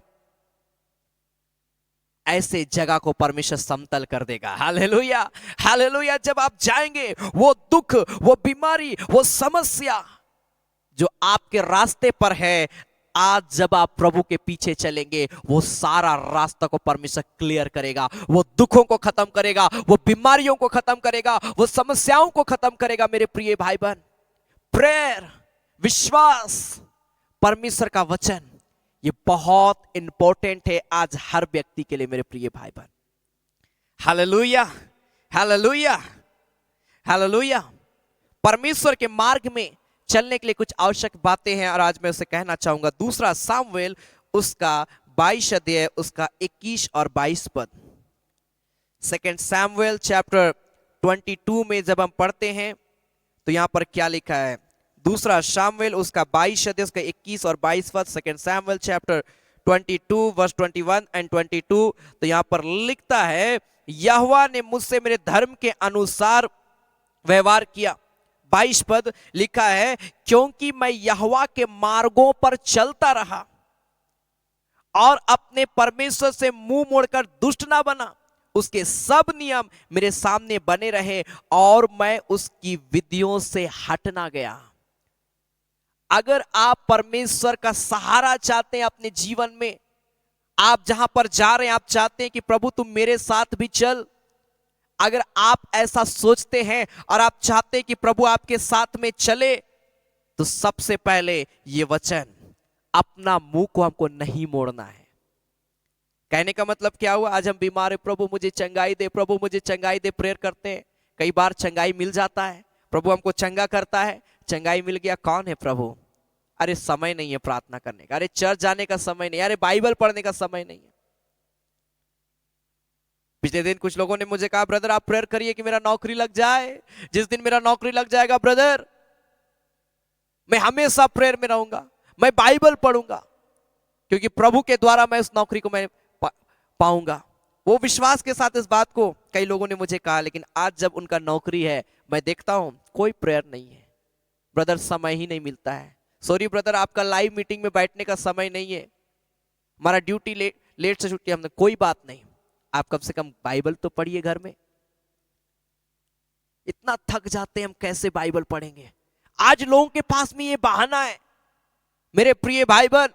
ऐसे जगह को परमेश्वर समतल कर देगा। Hallelujah, hallelujah. जब आप जाएंगे, वो दुख, वो बीमारी, वो समस्या जो आपके रास्ते पर है, आज जब आप प्रभु के पीछे चलेंगे, वो सारा रास्ता को परमेश्वर क्लियर करेगा, वो दुखों को खत्म करेगा, वो बीमारियों को खत्म करेगा, वो समस्याओं को खत्म करेगा। मेरे प्रिय भाई बहन, प्रेयर, विश्वास, परमेश्वर का वचन, ये बहुत इंपॉर्टेंट है आज हर व्यक्ति के लिए मेरे प्रिय भाई बहन। Hallelujah, hallelujah, hallelujah. परमेश्वर के मार्ग में चलने के लिए कुछ आवश्यक बातें हैं, और आज मैं उसे कहना चाहूंगा। दूसरा सामुएल उसका 22 अध्याय उसका 21 और 22 पद। सेकंड सामुएल चैप्टर 22 में जब हम पढ़ते हैं तो यहां पर क्या लिखा है? दूसरा सामुएल उसका 22 अध्याय उसका 21 और 22 पद। Second Samuel chapter 22 verse 21 and 22। तो यहां पर लिखता है, यहोवा ने मुझसे मेरे धर्म के अनुसार व्यवहार किया, 22 पद लिखा है, क्योंकि मैं यहोवा के मार्गों पर चलता रहा और अपने परमेश्वर से मुंह मोड़कर दुष्ट ना बना, उसके सब नियम मेरे सामने बने रहे और मैं उसकी विधियों से हट ना गया। अगर आप परमेश्वर का सहारा चाहते हैं अपने जीवन में, आप जहां पर जा रहे हैं आप चाहते हैं कि प्रभु तुम मेरे साथ भी चल, अगर आप ऐसा सोचते हैं और आप चाहते हैं कि प्रभु आपके साथ में चले, तो सबसे पहले ये वचन, अपना मुंह को हमको नहीं मोड़ना है। कहने का मतलब क्या हुआ? आज हम बीमार है, प्रभु मुझे चंगाई दे, प्रभु मुझे चंगाई दे, प्रेयर करते हैं, कई बार चंगाई मिल जाता है, प्रभु हमको चंगा करता है, चंगाई मिल गया, कौन है प्रभु? अरे समय नहीं है प्रार्थना करने का, अरे चर्च जाने का समय नहीं, अरे बाइबल पढ़ने का समय नहीं है। पिछले दिन कुछ लोगों ने मुझे कहा, ब्रदर आप प्रेयर करिए कि मेरा नौकरी लग जाए। जिस दिन मेरा नौकरी लग जाएगा ब्रदर, मैं हमेशा प्रेयर में रहूंगा, मैं बाइबल पढ़ूंगा, क्योंकि प्रभु के द्वारा मैं उस नौकरी को मैं पाऊंगा। वो विश्वास के साथ इस बात को कई लोगों ने मुझे कहा, लेकिन आज जब उनका नौकरी है, मैं देखता हूं कोई प्रेयर नहीं है। ब्रदर समय ही नहीं मिलता है, सॉरी ब्रदर आपका लाइव मीटिंग में बैठने का समय नहीं है, हमारा ड्यूटी लेट से छुट्टी, हमने कोई बात नहीं, आप कम से कम बाइबल तो पढ़िए घर में। इतना थक जाते हैं हम, कैसे बाइबल पढ़ेंगे? आज लोगों के पास में ये बहाना है। मेरे प्रिय भाई बहन,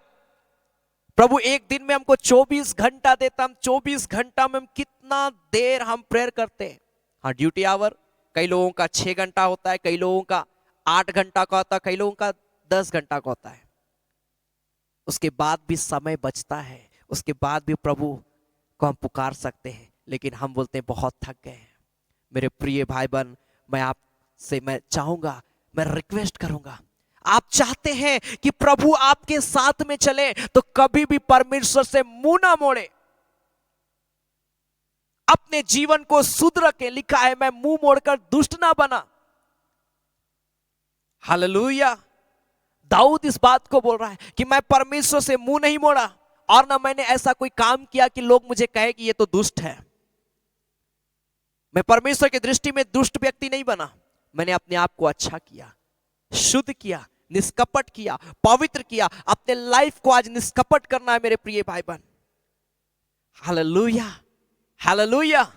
प्रभु एक दिन में हमको 24 घंटा देता, हम 24 घंटा में हम कितना देर हम प्रेयर करते हैं। हाँ ड्यूटी आवर कई लोगों का 6 घंटा होता है, कई लोगों का 8 घंटा का होता है, कई लोगों का 10 घंटा का होता है। उसके बाद भी समय बचता है, उसके बाद भी प्रभु को हम पुकार सकते हैं, लेकिन हम बोलते हैं बहुत थक गए हैं। मेरे प्रिय भाई बहन, मैं चाहूंगा, मैं रिक्वेस्ट करूंगा, आप चाहते हैं कि प्रभु आपके साथ में चले, तो कभी भी परमेश्वर से मुंह ना मोड़े, अपने जीवन को शुद्ध रखें। लिखा है, मैं मुंह मोड़कर दुष्ट ना बना। हालेलुया। दाऊद इस बात को बोल रहा है कि मैं परमेश्वर से मुंह नहीं मोड़ा, और ना मैंने ऐसा कोई काम किया कि लोग मुझे कहे कि ये तो दुष्ट है। मैं परमेश्वर की दृष्टि में दुष्ट व्यक्ति नहीं बना, मैंने अपने आप को अच्छा किया, शुद्ध किया, निष्कपट किया, पवित्र किया। अपने लाइफ को आज निष्कपट करना है मेरे प्रिय भाई बहन। Hallelujah, hallelujah.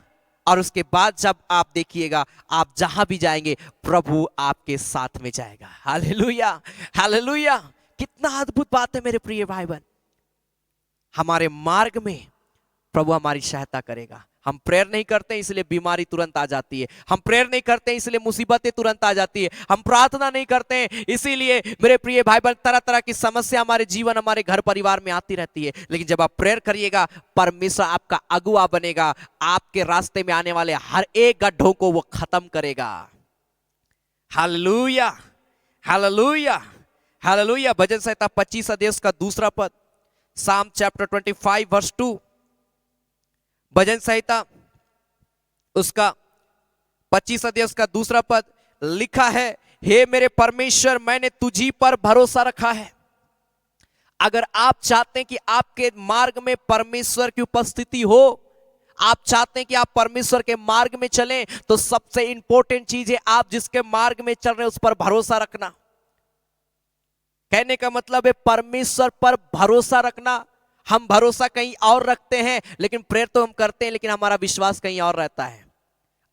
और उसके बाद जब आप देखिएगा, आप जहां भी जाएंगे प्रभु आपके साथ में जाएगा। Hallelujah, hallelujah. कितना अद्भुत बात है मेरे प्रिय भाई बहन। हमारे मार्ग में प्रभु हमारी सहायता करेगा। हम प्रेयर नहीं करते इसलिए बीमारी तुरंत आ जाती है, हम प्रेयर नहीं करते इसलिए मुसीबतें तुरंत आ जाती है, हम प्रार्थना नहीं करते इसीलिए मेरे प्रिय भाई बहन तरह तरह की समस्या हमारे जीवन, हमारे घर परिवार में आती रहती है। लेकिन जब आप प्रेयर करिएगा, परमेश्वर आपका अगुआ बनेगा, आपके रास्ते में आने वाले हर एक गड्ढों को वो खत्म करेगा। Hallelujah, hallelujah, hallelujah. भजन संहिता 25 अध्याय का दूसरा पद, साम चैप्टर 25 वर्स 2, भजन संहिता उसका 25 अध्याय उसका दूसरा पद लिखा है, हे मेरे परमेश्वर मैंने तुझी पर भरोसा रखा है। अगर आप चाहते हैं कि आपके मार्ग में परमेश्वर की उपस्थिति हो, आप चाहते हैं कि आप परमेश्वर के मार्ग में चलें, तो सबसे इंपॉर्टेंट चीज है आप जिसके मार्ग में चल रहे हैं उस पर भरोसा रखना। कहने का मतलब है परमेश्वर पर भरोसा रखना। हम भरोसा कहीं और रखते हैं, लेकिन प्रेयर तो हम करते हैं, लेकिन हमारा विश्वास कहीं और रहता है।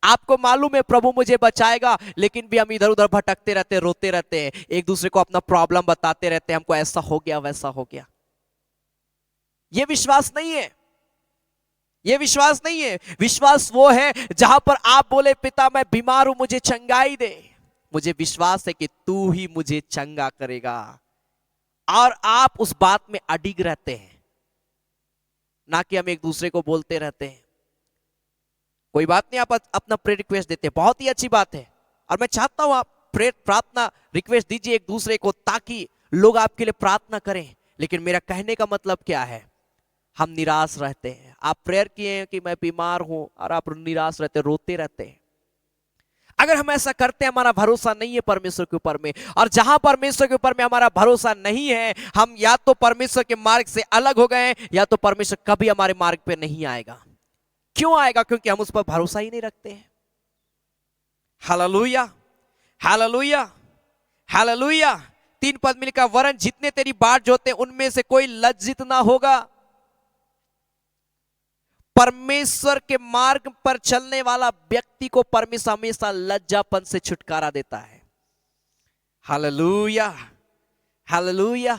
आपको मालूम है प्रभु मुझे बचाएगा, लेकिन भी हम इधर उधर भटकते रहते हैं, रोते रहते हैं, एक दूसरे को अपना प्रॉब्लम बताते रहते हैं, हमको ऐसा हो गया वैसा हो गया। यह विश्वास नहीं है, यह विश्वास नहीं है। विश्वास वो है जहां पर आप बोले, पिता मैं बीमार हूं, मुझे चंगाई दे, मुझे विश्वास है कि तू ही मुझे चंगा करेगा, और आप उस बात में अडिग रहते हैं, ना कि हम एक दूसरे को बोलते रहते हैं। कोई बात नहीं, आप अपना प्रेयर रिक्वेस्ट देते हैं, बहुत ही अच्छी बात है, और मैं चाहता हूं आप प्रेयर प्रार्थना रिक्वेस्ट दीजिए एक दूसरे को, ताकि लोग आपके लिए प्रार्थना करें। लेकिन मेरा कहने का मतलब क्या है, हम निराश रहते हैं। आप प्रेयर किए हैं कि मैं बीमार हूं, और आप निराश रहते, रोते रहते हैं। अगर हम ऐसा करते हैं, हमारा भरोसा नहीं है परमेश्वर के ऊपर में, और जहां परमेश्वर के ऊपर में हमारा भरोसा नहीं है, हम या तो परमेश्वर के मार्ग से अलग हो गए, या तो परमेश्वर कभी हमारे मार्ग पे नहीं आएगा। क्यों आएगा? क्योंकि हम उस पर भरोसा ही नहीं रखते हैं। Hallelujah, hallelujah, hallelujah. 3 पद में लिखा, वरन जितने तेरी बाट जोते उनमें से कोई लज्जित ना होगा। परमेश्वर के मार्ग पर चलने वाला व्यक्ति को परमेश्वर हमेशा लज्जापन से छुटकारा देता है। Hallelujah, hallelujah.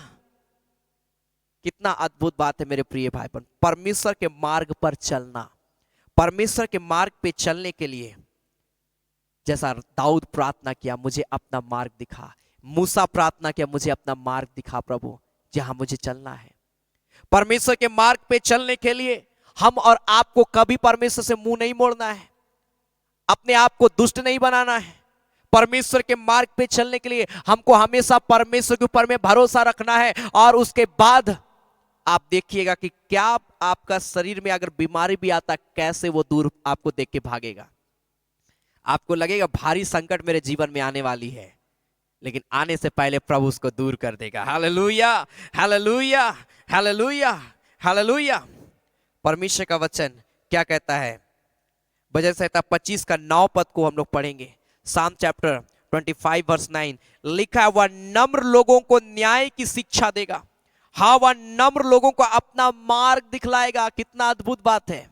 कितना अद्भुत बात है मेरे प्रिय भाई बहन। परमेश्वर के मार्ग पर चलना, परमेश्वर के मार्ग पे चलने के लिए जैसा दाऊद प्रार्थना किया, मुझे अपना मार्ग दिखा। मूसा प्रार्थना किया, मुझे अपना मार्ग दिखा प्रभु, जहां मुझे चलना है। परमेश्वर के मार्ग पे चलने के लिए हम और आपको कभी परमेश्वर से मुंह नहीं मोड़ना है, अपने आप को दुष्ट नहीं बनाना है। परमेश्वर के मार्ग पे चलने के लिए हमको हमेशा परमेश्वर के ऊपर में भरोसा रखना है। और उसके बाद आप देखिएगा कि क्या आपका शरीर में अगर बीमारी भी आता, कैसे वो दूर आपको देख के भागेगा। आपको लगेगा भारी संकट मेरे जीवन में आने वाली है, लेकिन आने से पहले प्रभु उसको दूर कर देगा। Hallelujah, hallelujah, hallelujah, hallelujah. परमेश्वर का वचन क्या कहता है? भजन संहिता 25 का 9 पद को हम लोग पढ़ेंगे। साम चैप्टर 25 वर्स 9 लिखा है, वह नम्र लोगों को न्याय की शिक्षा देगा। हाँ, वह नम्र लोगों को अपना मार्ग दिखलाएगा। कितना अद्भुत बात है।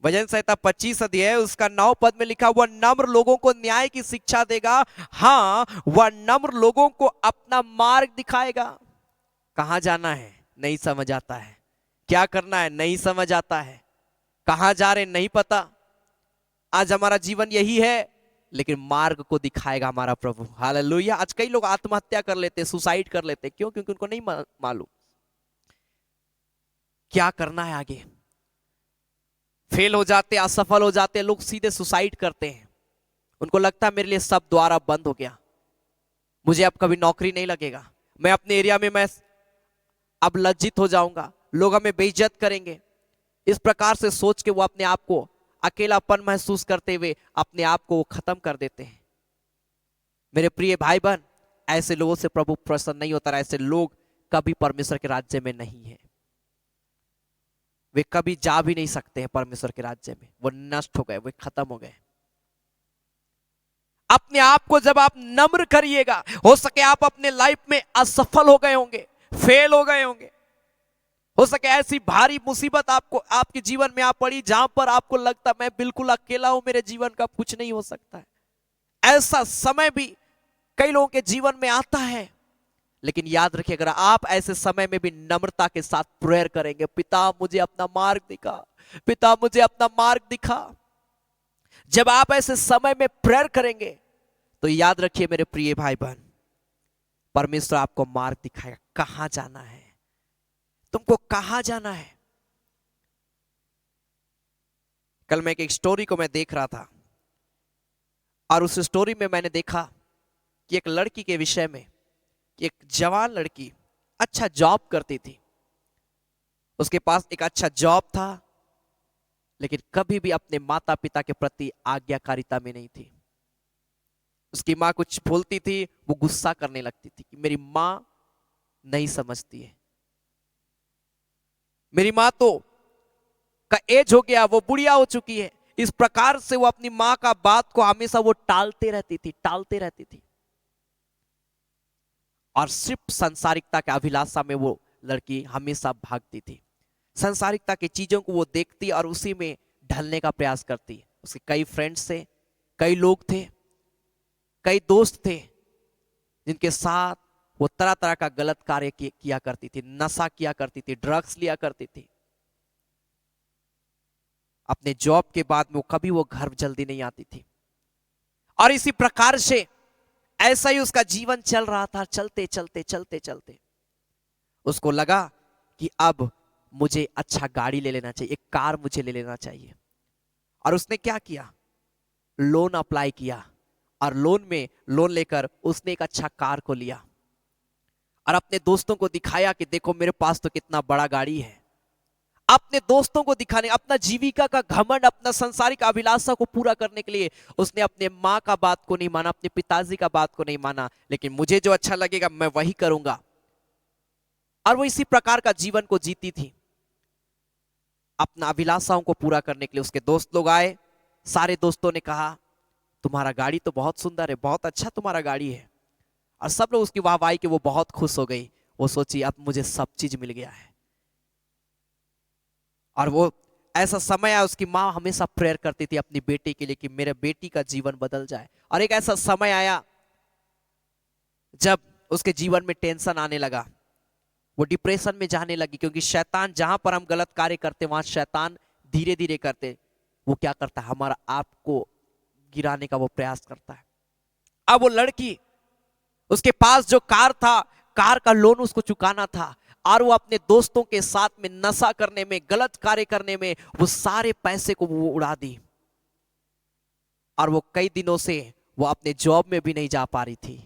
भजन संहिता 25 अध्याय उसका 9 पद में लिखा, वह नम्र लोगों को न्याय की शिक्षा देगा। हाँ, वह नम्र लोगों को अपना मार्ग दिखाएगा। कहां जाना है नहीं समझ आता है, क्या करना है नहीं समझ आता है, कहां जा रहे नहीं पता। आज हमारा जीवन यही है, लेकिन मार्ग को दिखाएगा हमारा प्रभु। हालेलुया। आज कई लोग आत्महत्या कर लेते, सुसाइड कर लेते, क्यों? क्योंकि उनको नहीं मालूम क्या करना है आगे। फेल हो जाते, असफल हो जाते, लोग सीधे सुसाइड करते हैं। उनको लगता है मेरे लिए सब द्वार अब बंद हो गया, मुझे अब कभी नौकरी नहीं लगेगा, मैं अपने एरिया में मैं अब लज्जित हो जाऊंगा, लोग हमें बेइज्जत करेंगे। इस प्रकार से सोच के वो अपने आप को अकेलापन महसूस करते हुए अपने आप को वो खत्म कर देते हैं। मेरे प्रिय भाई बहन, ऐसे लोगों से प्रभु प्रसन्न नहीं होता। ऐसे लोग कभी परमेश्वर के राज्य में नहीं है, वे कभी जा भी नहीं सकते हैं परमेश्वर के राज्य में। वो नष्ट हो गए, वे खत्म हो गए। अपने आप को जब आप नम्र करिएगा, हो सके आप अपने लाइफ में असफल हो गए होंगे, फेल हो गए होंगे, हो सके ऐसी भारी मुसीबत आपको आपके जीवन में आ पड़ी जहां पर आपको लगता मैं बिल्कुल अकेला हूं, मेरे जीवन का कुछ नहीं हो सकता है। ऐसा समय भी कई लोगों के जीवन में आता है। लेकिन याद रखिए, अगर आप ऐसे समय में भी नम्रता के साथ प्रेयर करेंगे, पिता मुझे अपना मार्ग दिखा, पिता मुझे अपना मार्ग दिखा, जब आप ऐसे समय में प्रेयर करेंगे तो याद रखिए मेरे प्रिय भाई बहन, परमेश्वर आपको मार्ग दिखाएगा। कहां जाना है, तुमको कहां जाना है। कल मैं एक स्टोरी को मैं देख रहा था, और उस स्टोरी में मैंने देखा कि एक लड़की के विषय में, एक जवान लड़की अच्छा जॉब करती थी, उसके पास एक अच्छा जॉब था, लेकिन कभी भी अपने माता पिता के प्रति आज्ञाकारिता में नहीं थी। उसकी माँ कुछ बोलती थी, वो गुस्सा करने लगती थी कि मेरी माँ नहीं समझती है, मेरी माँ तो का एज हो गया, वो बुढ़िया हो चुकी है। इस प्रकार से वो अपनी माँ का बात को हमेशा वो टालते रहती थी। और सिर्फ संसारिकता के अभिलाषा में वो लड़की हमेशा भागती थी। संसारिकता की चीजों को वो देखती और उसी में ढलने का प्रयास करती। उसके कई फ्रेंड्स थे, कई लोग थे, कई दोस्त थे, जिनके साथ वो तरह तरह का गलत कार्य किया करती थी, नशा किया करती थी, ड्रग्स लिया करती थी। अपने जॉब के बाद में वो कभी वो घर जल्दी नहीं आती थी। और इसी प्रकार से ऐसा ही उसका जीवन चल रहा था। चलते चलते उसको लगा कि अब मुझे अच्छा गाड़ी ले लेना चाहिए, एक कार मुझे ले लेना चाहिए। और उसने क्या किया, लोन अप्लाई किया, और लोन लेकर उसने एक अच्छा कार को लिया और अपने दोस्तों को दिखाया कि देखो मेरे पास तो कितना बड़ा गाड़ी है। अपने दोस्तों को दिखाने, अपना जीविका का घमंड, अपना सांसारिक अभिलाषा को पूरा करने के लिए उसने अपने माँ का बात को नहीं माना, अपने पिताजी का बात को नहीं माना, लेकिन मुझे जो अच्छा लगेगा मैं वही करूंगा। और वो इसी प्रकार का जीवन को जीती थी। अपना अभिलाषाओं को पूरा करने के लिए उसके दोस्त लोग आए, सारे दोस्तों ने कहा तुम्हारा गाड़ी तो बहुत सुंदर है, बहुत अच्छा तुम्हारा गाड़ी है। और सब लोग उसकी वाहवाही के वो बहुत खुश हो गई। वो सोची अब मुझे सब चीज मिल गया है। और वो ऐसा समय आया, उसकी माँ हमेशा प्रेयर करती थी अपनी बेटी के लिए कि मेरे बेटी का जीवन बदल जाए। और एक ऐसा समय आया जब उसके जीवन में टेंशन आने लगा, वो डिप्रेशन में जाने लगी, क्योंकि शैतान, जहां पर हम गलत कार्य करते वहां शैतान धीरे धीरे करते वो क्या करता है, हमारा आप को गिराने का वो प्रयास करता है। अब वो लड़की, उसके पास जो कार था, कार का लोन उसको चुकाना था, और वो अपने दोस्तों के साथ में नशा करने में, गलत कार्य करने में वो सारे पैसे को वो उड़ा दी। और वो कई दिनों से वो अपने जॉब में भी नहीं जा पा रही थी।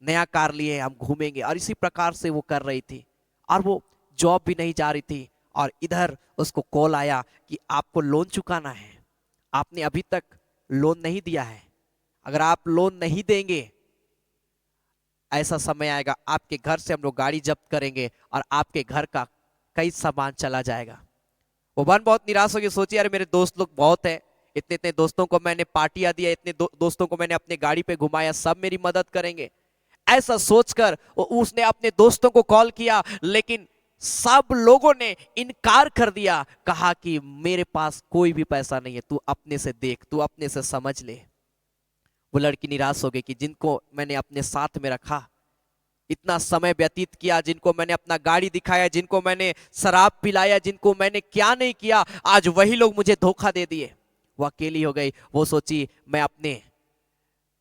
नया कार लिए हम घूमेंगे, और इसी प्रकार से वो कर रही थी। और वो जॉब भी नहीं जा रही थी। और इधर उसको कॉल आया कि आपको लोन चुकाना है, आपने अभी तक लोन नहीं दिया है। अगर आप लोन नहीं देंगे, ऐसा समय आएगा आपके घर से हम लोग गाड़ी जब्त करेंगे और आपके घर का कई सामान चला जाएगा। वो बहन बहुत निराश हो गई, सोची अरे मेरे दोस्त लोग बहुत है, इतने इतने दोस्तों को मैंने पार्टियां दिया, इतने दोस्तों को मैंने अपने गाड़ी पे घुमाया, सब मेरी मदद करेंगे। ऐसा सोचकर उसने अपने दोस्तों को कॉल किया, लेकिन सब लोगों ने इनकार कर दिया, कहा कि मेरे पास कोई भी पैसा नहीं है, तू अपने से देख, तू अपने से समझ ले। वो लड़की निराश हो गई कि जिनको मैंने अपने साथ में रखा, इतना समय व्यतीत किया, जिनको मैंने अपना गाड़ी दिखाया, जिनको मैंने शराब पिलाया, जिनको मैंने क्या नहीं किया, आज वही लोग मुझे धोखा दे दिए। वो अकेली हो गई। वो सोची मैं अपने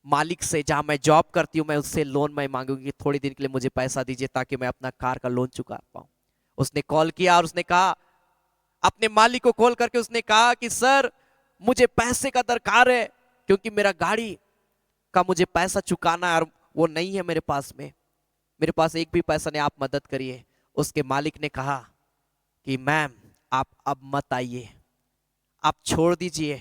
मालिक से, जहां मैं जॉब करती हूँ, मैं उससे लोन मैं मांगूंगी, थोड़ी दिन के लिए मुझे पैसा दीजिए ताकि मैं अपना कार का लोन चुका पाऊं। उसने कॉल किया और उसने कहा, अपने मालिक को कॉल करके उसने कहा कि सर मुझे पैसे का दरकार है, क्योंकि मेरा गाड़ी का मुझे पैसा चुकाना है और वो नहीं है मेरे पास में, मेरे पास एक भी पैसा नहीं, आप मदद करिए। उसके मालिक ने कहा कि मैम आप अब मत आइए, आप छोड़ दीजिए,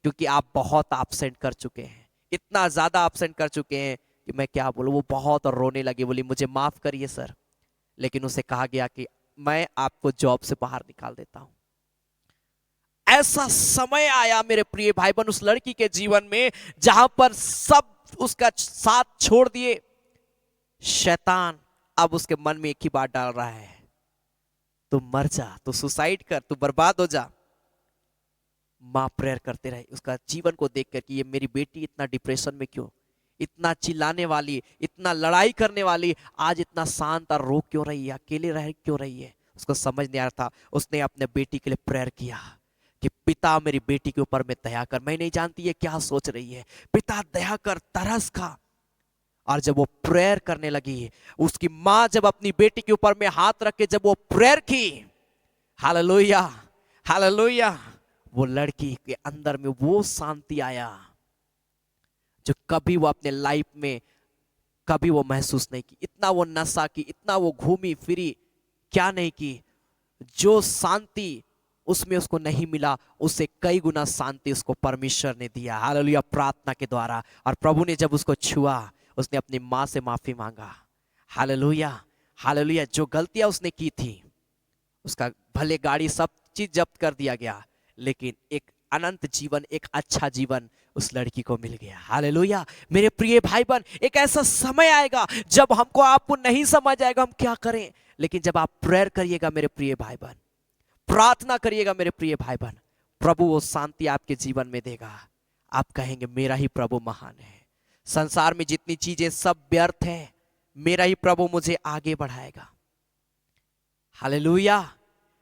क्योंकि आप बहुत एब्सेंट कर चुके हैं, इतना ज्यादा एब्सेंट कर चुके हैं कि मैं क्या बोलूं। वो बहुत रोने लगी, बोली मुझे माफ करिए सर। लेकिन उसे कहा गया कि मैं आपको जॉब से बाहर निकाल देता हूं। ऐसा समय आया मेरे प्रिय भाई बहन उस लड़की के जीवन में, जहां पर सब उसका साथ छोड़ दिए। शैतान अब उसके मन में एक ही बात डाल रहा है, तू मर जा, तू सुसाइड कर, तू बर्बाद हो जा। माँ प्रेयर करते रहे उसका जीवन को देखकर कि ये मेरी बेटी इतना डिप्रेशन में क्यों, इतना चिल्लाने वाली, इतना लड़ाई करने वाली, आज इतना शांत और रो क्यों रही है, अकेले रह क्यों रही है। उसको समझ नहीं आ रहा था। उसने अपने बेटी के लिए प्रेयर किया कि पिता मेरी बेटी के ऊपर में दया कर। मैं नहीं जानती ये क्या सोच रही है, पिता दया कर, तरस खा। और जब वो प्रेयर करने लगी, उसकी माँ जब अपनी बेटी के ऊपर में हाथ रख के जब वो प्रेयर की, हालेलुया हालेलुया, वो लड़की के अंदर में वो शांति आया जो कभी वो अपने लाइफ में कभी वो महसूस नहीं की। इतना वो नशा की, इतना वो घूमी फिरी, क्या नहीं की, जो शांति उसमें उसको नहीं मिला, उससे कई गुना शांति उसको परमेश्वर ने दिया। हालेलुया, प्रार्थना के द्वारा। और प्रभु ने जब उसको छुआ, उसने अपनी माँ से माफी मांगा। Hallelujah hallelujah. जो गलतियां उसने की थी, उसका भले गाड़ी सब चीज जब्त कर दिया गया, लेकिन एक अनंत जीवन, एक अच्छा जीवन उस लड़की को मिल गया। हालेलुया। मेरे प्रिय भाई बहन, एक ऐसा समय आएगा जब हमको आपको नहीं समझ आएगा हम क्या करें, लेकिन जब आप प्रेयर करिएगा मेरे प्रिय भाई बहन, प्रार्थना करिएगा मेरे प्रिय भाई बहन, प्रभु वो शांति आपके जीवन में देगा। आप कहेंगे मेरा ही प्रभु महान है, संसार में जितनी चीजें सब व्यर्थ है, मेरा ही प्रभु मुझे आगे बढ़ाएगा। Hallelujah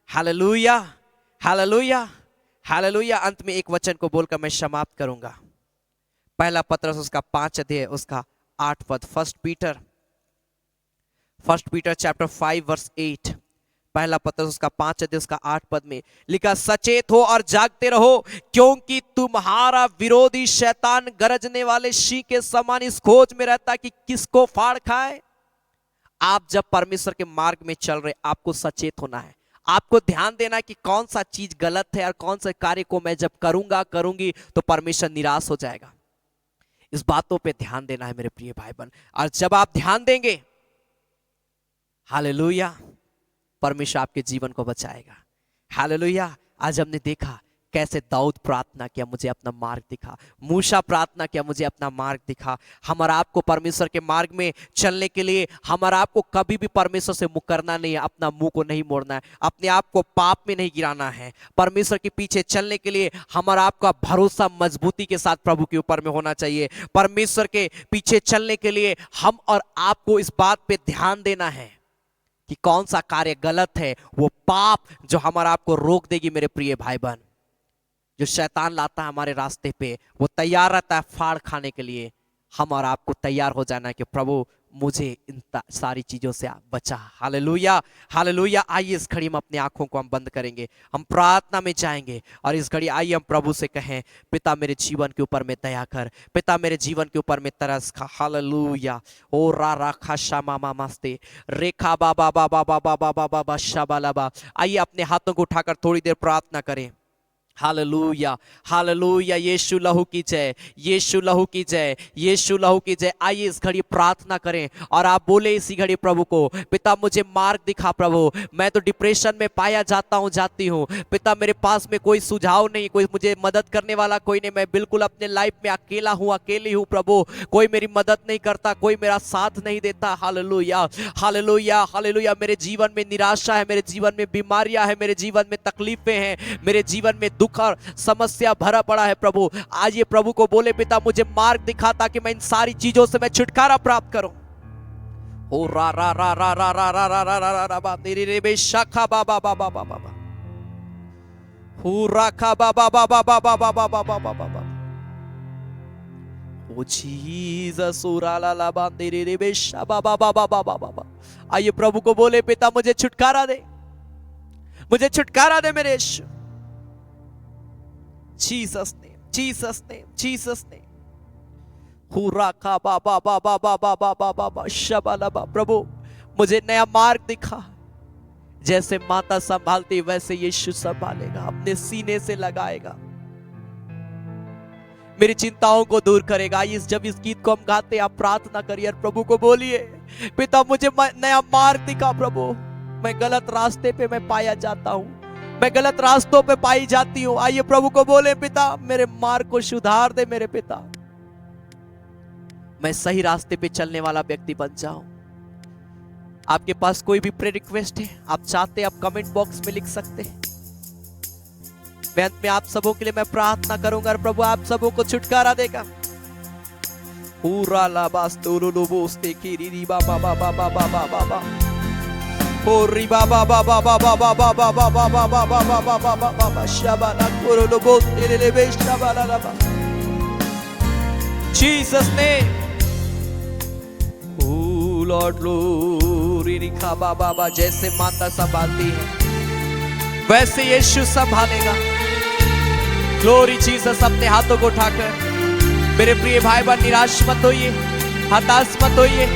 hallelujah hallelujah hallelujah. अंत में एक वचन को बोलकर मैं समाप्त करूंगा। पहला पत्रस उसका 5 अध्याय उसका 8 पद, फर्स्ट पीटर चैप्टर 5 वर्स 8, पहला पत्रस उसका 5 अध्याय उसका 8 पद में लिखा, सचेत हो और जागते रहो, क्योंकि तुम्हारा विरोधी शैतान गरजने वाले सिंह के समान इस खोज में रहता कि किसको फाड़ खाए। आप जब परमेश्वर के मार्ग में चल रहे, आपको सचेत होना है, आपको ध्यान देना है कि कौन सा चीज गलत है और कौन से कार्य को मैं जब करूंगी तो परमेश्वर निराश हो जाएगा। इस बातों पे ध्यान देना है मेरे प्रिय भाई बहन। और जब आप ध्यान देंगे, हालेलुया, परमेश्वर आपके जीवन को बचाएगा। हालेलुया। आज हमने देखा कैसे दाऊद प्रार्थना किया, मुझे अपना मार्ग दिखा। मूसा प्रार्थना किया, मुझे अपना मार्ग दिखा। हमारा आपको परमेश्वर के मार्ग में चलने के लिए हमारा आपको कभी भी परमेश्वर से मुकरना नहीं है, अपना मुंह को नहीं मोड़ना है, अपने आप को पाप में नहीं गिराना है। परमेश्वर के पीछे चलने के लिए हमारा आपका भरोसा मजबूती के साथ प्रभु के ऊपर में होना चाहिए। परमेश्वर के पीछे चलने के लिए हम और आपको इस बात पे ध्यान देना है कि कौन सा कार्य गलत है, वो पाप जो हमारा आपको रोक देगी। मेरे प्रिय भाई बहन, जो शैतान लाता है हमारे रास्ते पे, वो तैयार रहता है फाड़ खाने के लिए। हम और आपको तैयार हो जाना है कि प्रभु मुझे इन सारी चीजों से आप बचा। Hallelujah, hallelujah. आइए इस घड़ी में अपनी आंखों को हम बंद करेंगे, हम प्रार्थना में जाएंगे और इस घड़ी आइए हम प्रभु से कहें, पिता मेरे जीवन के ऊपर में दया कर, पिता मेरे जीवन के ऊपर में तरस खा। हालेलुया। ओ रा रा खा शा मा मा मस्ते रेखा बा बा बा बा बा बा बा बा बा बा शाबाला बा। आइए अपने हाथों को उठाकर थोड़ी देर प्रार्थना करें। Hallelujah, hallelujah. यीशु लहू की जय, यीशु लहू की जय, यीशु लहू की जय। आइए इस घड़ी प्रार्थना करें और आप बोले इसी घड़ी प्रभु को, पिता मुझे मार्ग दिखा प्रभु, मैं तो डिप्रेशन में पाया जाता हूँ, जाती हूँ। पिता मेरे पास में कोई सुझाव नहीं, कोई मुझे मदद करने वाला कोई नहीं, मैं बिल्कुल अपने लाइफ में अकेला हूँ, अकेली हूँ प्रभु, कोई मेरी मदद नहीं करता, कोई मेरा साथ नहीं देता। Hallelujah, hallelujah, hallelujah. मेरे जीवन में निराशा है, मेरे जीवन में बीमारियां है, मेरे जीवन में तकलीफें हैं, मेरे जीवन में दुख और समस्या भरा पड़ा है प्रभु। आज ये प्रभु को बोले, पिता मुझे मार्ग दिखा ताकि मैं इन सारी चीजों से मैं छुटकारा प्राप्त करूं। ओ रा रा रा रा रा रा रा रा रा रा रा रा बा तेरी रे बेशाखा बा बा बा बा बा बा बा हो राखा बा बा बा बा बा बा बा बा बा बा बा बा। ओ जीसस ओ रा ला ला बा तेरी रे बेशा बा बा बा बा बा बा बा। आइए प्रभु को बोले, पिता मुझे छुटकारा दे, मुझे छुटकारा दे मेरे यीशु। Jesus name, Jesus name, Jesus name. हुरा का बा बा बा बा बा बा बा बा बा बा शबाला बा। प्रभु मुझे नया मार्ग दिखा, जैसे माता संभालती वैसे यीशु संभालेगा, अपने सीने से लगाएगा, मेरी चिंताओं को दूर करेगा। जब इस गीत को हम गाते आप प्रार्थना करिए और प्रभु को बोलिए, पिता मुझे नया मार्ग दिखा प्रभु, मैं गलत रास्ते पे मैं पाया जाता हूँ, मैं गलत रास्तों पे पाई जाती हूँ। आइए प्रभु को बोले, पिता मेरे मार्ग को सुधार दे मेरे पिता, मैं सही रास्ते पे चलने वाला व्यक्ति बन जाऊं। आपके पास कोई भी प्रे रिक्वेस्ट है, आप चाहते आप कमेंट बॉक्स में लिख सकते हैं। मैं अंत में आप सबों के लिए मैं प्रार्थना करूंगा और प्रभु आप सबों को छुटकारा देगा। पूरा लाबास्तुरु लोबोस्ते कीरी बाबा बाबा बाबा बाबा बाबा Ori baba baba baba baba baba baba baba baba baba shabana korolo botelele be shabala baba. Jesus name. Oh Lord glory रिखा बाबा बाबा। जैसे माता संभालती है वैसे यीशु संभालेगा। Glory Jesus. अपने हाथों को उठाकर मेरे प्रिय भाई बहन निराश मत होइए, हताश मत होइए,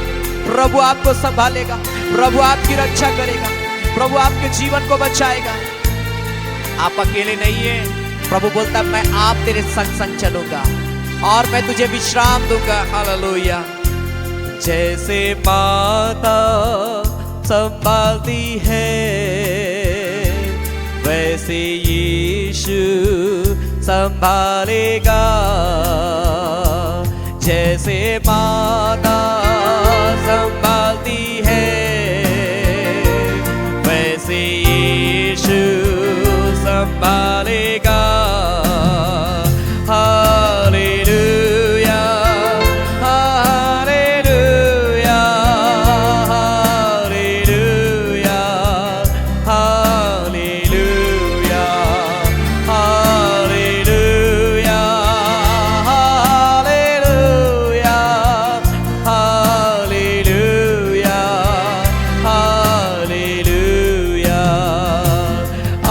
प्रभु आपको संभालेगा, प्रभु आपकी रक्षा करेगा, प्रभु आपके जीवन को बचाएगा। आप अकेले नहीं है। प्रभु बोलता है मैं आप तेरे संग संग चलूंगा और मैं तुझे विश्राम दूंगा। हालेलुया। जैसे माता संभालती है वैसे यीशु संभालेगा। जैसे माता संभालती है वैसे यीशु संभालेगा। Hallelujah, hallelujah, hallelujah, hallelujah, hallelujah, hallelujah, hallelujah, hallelujah.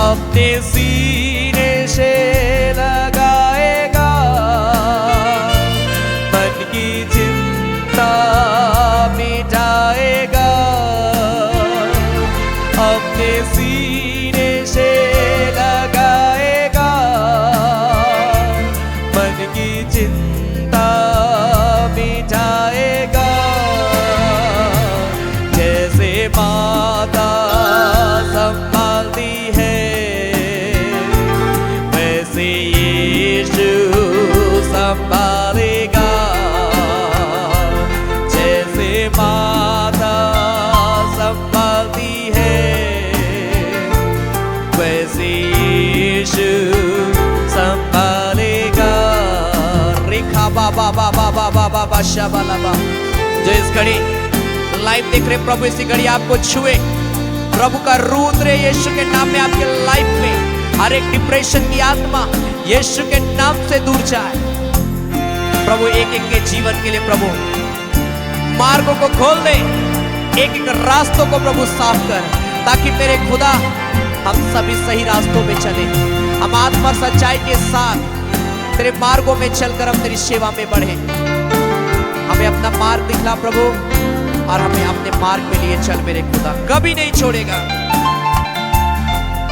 अपने सीने से लगाएगा मन की चिंता मिटाएगा। अपने सीने से लगाएगा मन की चिंता मिटाएगा। जैसे माता संभालती है वैसे शाबालाबा। जो इस घड़ी लाइव देख रहे प्रभु इसी घड़ी आपको छुए, प्रभु का रूह उतरे यीशु के नाम में आपके लाइफ में। हर एक डिप्रेशन की आत्मा यीशु के नाम से दूर जाए। प्रभु एक एक के जीवन के लिए प्रभु मार्गों को खोल दे, एक एक रास्तों को प्रभु साफ कर, ताकि मेरे खुदा हम सभी सही रास्तों में चले। हम आत्मा सच्चाई के साथ तेरे मार्गों में चलकर हम तेरी सेवा में बढ़े। हमें अपना मार्ग दिखला प्रभु, और हमें अपने मार्ग में लिए चल मेरे खुदा, कभी नहीं छोड़ेगा,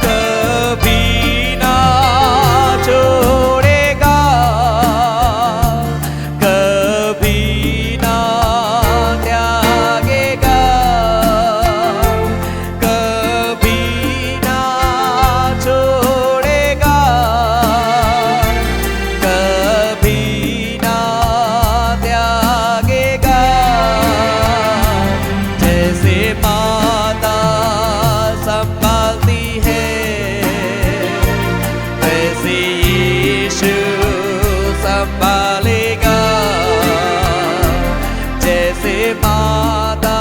कभी ना छोड़ेगा, कभी ना त्यागेगा, कभी ना छोड़ेगा, कभी ना त्यागेगा। जैसे माता संभालती है, वैसे यीशु संभालेगा। जैसे माता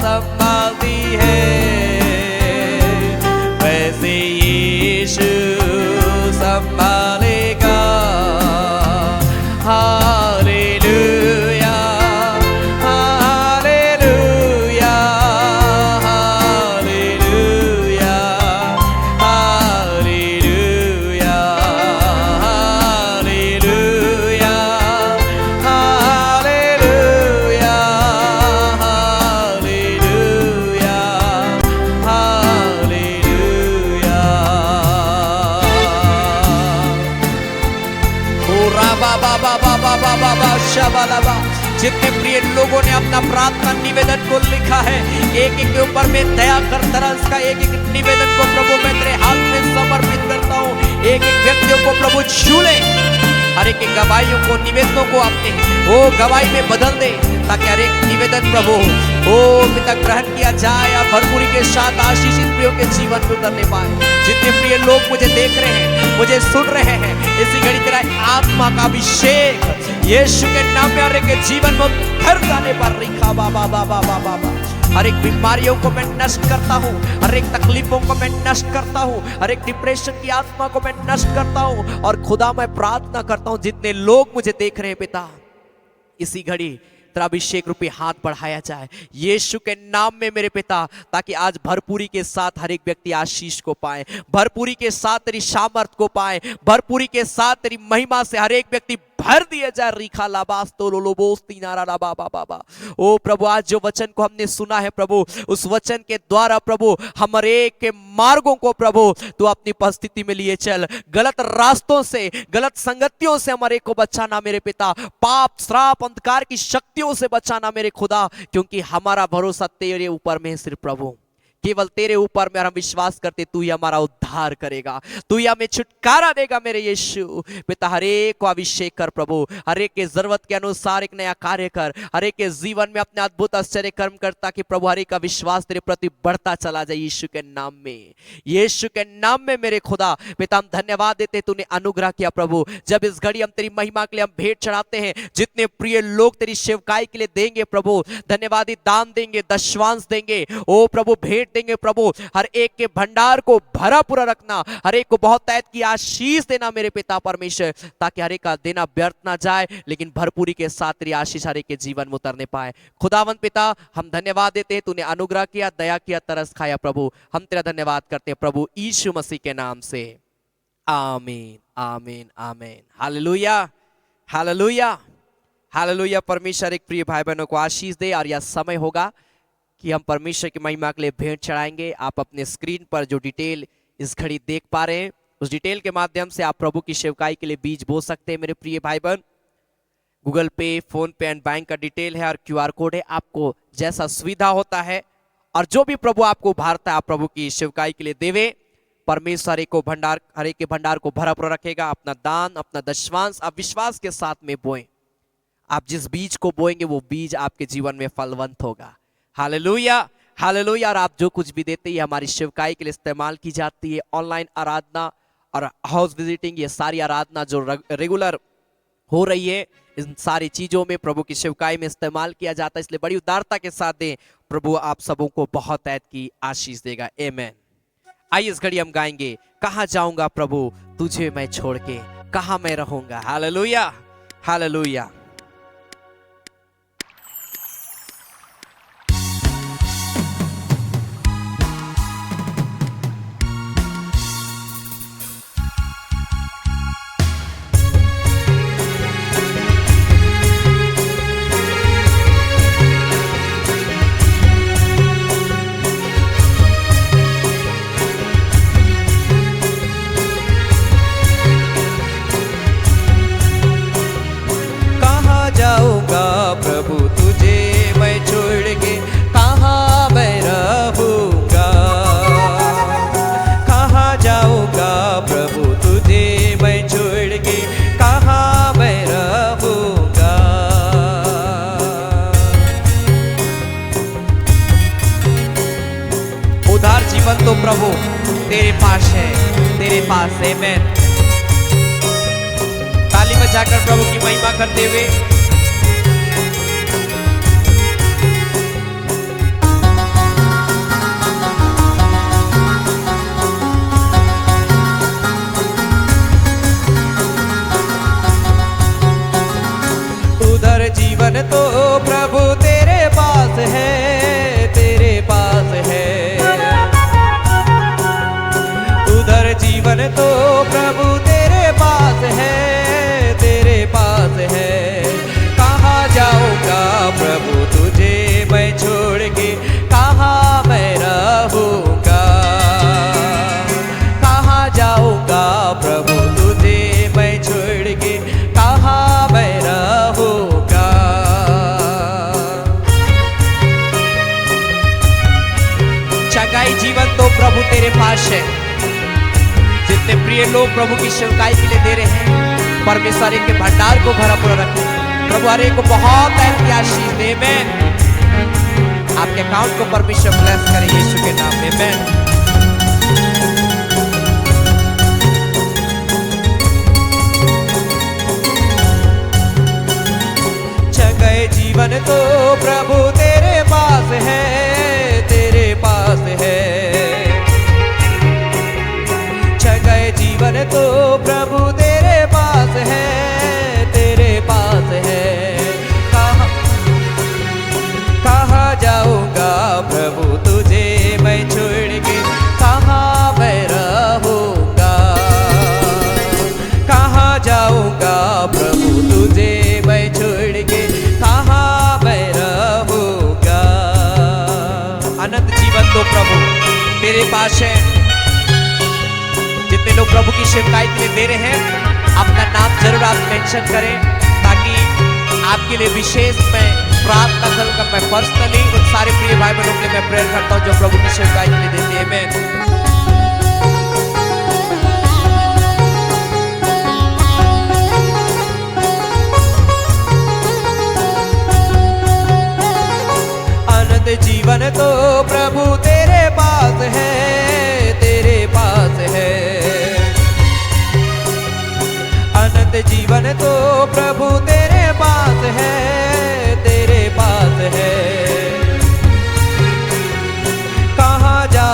संभालती है, वैसे यीशु संभालेगा। Hallelujah, hallelujah, hallelujah, hallelujah, hallelujah, hallelujah, hallelujah, hallelujah. शाबालाबा। जितने प्रिय लोगों ने अपना प्रार्थना निवेदन को लिखा है, एक एक के ऊपर में दया कर तरस का एक एक निवेदन को प्रभु मैं तेरे हाथ में समर्पित करता हूँ। एक एक व्यक्तियों को प्रभु छू ले, हर एक गवाहियों को निवेदनों को अपने वो गवाही में बदल दे, ताकि हर एक निवेदन प्रभु ओ पिता ग्रहण किया जाए या भरपूरी के साथ आशीषित प्रियों के जीवन में उतरने पाए। जितने प्रिय लोग मुझे देख रहे हैं, मुझे सुन रहे हैं, इसी घड़ी तेरा आत्मा का अभिषेक यीशु के नाम में हर एक के जीवन में भर जाने पर रिखा बाबा बाबा बाबा। हर एक बीमारियों को मैं नष्ट करता हूँ, हर एक तकलीफों को मैं नष्ट करता हूँ, हर एक डिप्रेशन की आत्मा को मैं नष्ट करता हूँ। और खुदा मैं प्रार्थना करता हूँ जितने लोग मुझे देख रहे हैं पिता, इसी घड़ी तेरा अभिषेक रूपी हाथ बढ़ाया जाए यीशु के नाम में मेरे पिता, ताकि आज भरपूरी के साथ हर एक व्यक्ति आशीष को पाए, भरपूरी के साथ तेरी सामर्थ को पाए, भरपूरी के साथ तेरी महिमा से हर एक व्यक्ति भर दिया जाए। रिखा लाबास तो लोलोबोस तीनारा लाबा बाबा बा। ओ प्रभु आज जो वचन को हमने सुना है प्रभु, उस वचन के द्वारा प्रभु हमारे के मार्गों को प्रभु तू अपनी उपस्थिति में लिए चल। गलत रास्तों से, गलत संगतियों से हमारे को बचाना मेरे पिता, पाप श्राप अंधकार की शक्तियों से बचाना मेरे खुदा, क्योंकि हमारा भरोसा तेरे ऊपर में है सिर्फ प्रभु, केवल तेरे ऊपर में हम विश्वास करते, तू ही हमारा उद्धार करेगा, तू ही हमें छुटकारा देगा मेरे यीशु पिता। हर एक को अभिषेक कर प्रभु, हर एक के जरूरत के अनुसार एक नया कार्य कर, हर एक के जीवन में अपने अद्भुत आश्चर्य कर्म करता कि प्रभु हर एक का विश्वास तेरे प्रति बढ़ता चला जाए यीशु के नाम में, यीशु के नाम में मेरे खुदा पिता। हम धन्यवाद देते तूने अनुग्रह किया प्रभु, जब इस घड़ी हम तेरी महिमा के लिए हम भेंट चढ़ाते हैं, जितने प्रिय लोग तेरी सेवकाई के लिए देंगे प्रभु, धन्यवादी दान देंगे, दशवांश देंगे, ओ प्रभु भेंट देंगे प्रभु, हर एक के भंडार को भरा पूरा रखना, हर एक को बहुत तैत की आशीष देना मेरे पिता परमेश्वर, ताकि हर एक का देना व्यर्थ ना जाए, लेकिन भरपूरी के साथ तेरी आशीष हर एक के जीवन में उतरने पाए। खुदावंत पिता हम धन्यवाद देते हैं, तूने अनुग्रह किया, दया किया, तरस खाया प्रभु, हम तेरा धन्यवाद करते हैं प्रभु यीशु मसीह के नाम से, आमीन आमीन आमीन। Hallelujah hallelujah hallelujah. परमेश्वर एक प्रिय भाई बहनों को आशीष दे, और यह समय होगा कि हम परमेश्वर की महिमा के लिए भेंट चढ़ाएंगे। आप अपने स्क्रीन पर जो डिटेल इस घड़ी देख पा रहे हैं, उस डिटेल के माध्यम से आप प्रभु की सेवकाई के लिए बीज बो सकते हैं मेरे प्रिय भाई बहन। गूगल पे, फोन पे एंड बैंक का डिटेल है और QR कोड है, आपको जैसा सुविधा होता है और जो भी प्रभु आपको उभारता है आप प्रभु की सेवकाई के लिए देवे। परमेश्वर को भंडार, हर एक के भंडार को भरा पूरा रखेगा। अपना दान, अपना दशवांश आप विश्वास के साथ में बोएं। आप जिस बीज को बोएंगे वो बीज आपके जीवन में फलवंत होगा। Hallelujah hallelujah. और आप जो कुछ भी देते हैं हमारी सेवकाई के लिए इस्तेमाल की जाती है। ऑनलाइन आराधना और हाउस विजिटिंग, ये सारी आराधना जो रेगुलर हो रही है, इन सारी चीजों में प्रभु की सेवकाई में इस्तेमाल किया जाता है, इसलिए बड़ी उदारता के साथ दें। प्रभु आप सबों को बहुत ऐत की आशीष देगा। आमेन। आइए इस घड़ी हम गाएंगे, कहाँ जाऊंगा प्रभु तुझे मैं छोड़ के, कहाँ मैं रहूंगा। Hallelujah, hallelujah. जाऊंगा प्रभु तुझे मैं छोड़ के, कहाँ मैं रहूंगा। कहाँ जाऊंगा प्रभु तुझे मैं छोड़ के, कहाँ मैं रहूंगा। उधार जीवन तो प्रभु तेरे पास है, तेरे पास है। आमेन। ताली बजाकर प्रभु की महिमा करते हुए उधर जीवन तो प्रभु तेरे पास है, तेरे पास है। उधर जीवन तो प्रभु तेरे पास है, तेरे पास है। कहाँ जाऊंगा प्रभु तुझे मैं छोड़ के, कहाँ मैं रहूंगा। कहाँ जाऊंगा प्रभु तुझे मैं छोड़ के, कहाँ मैं रहूंगा। चंगाई जीवन तो प्रभु तेरे पास है। जितने प्रिय लोग प्रभु की सेवकाई के लिए दे रहे हैं, परमेश्वर के भंडार को भरा पूरा रखे। प्रभु हर एक को बहुत ऐसी आशीष दे। आमेन। आपके अकाउंट को परमेश्वर ब्लेस करे यीशु के नाम में। आमेन। गए जीवन तो प्रभु तेरे पास है, तेरे पास है। गए जीवन तो प्रभु तेरे पास है, तेरे पास है। कहाँ जाऊंगा प्रभु तुझे मैं छोड़ के, कहाँ मैं रहूंगा। कहाँ जाऊंगा प्रभु तुझे मैं छोड़ के, कहाँ मैं रहूंगा। अनंत जीवन तो प्रभु तेरे पास है। जितने लोग प्रभु की सेवकाई के लिए दे रहे हैं, अपना नाम जरूर आप मेंशन करें, ताकि आपके लिए विशेष मैं प्रार्थना करूंगा। मैं पर्सनली उन सारे प्रिय भाई बहनों के लिए मैं प्रेयर करता हूं जो प्रभु की सेवकाई के लिए देते हैं। आमेन। जीवन तो प्रभु तेरे पास है, तेरे पास है। अनंत जीवन तो प्रभु तेरे पास है, तेरे पास है। कहाँ जा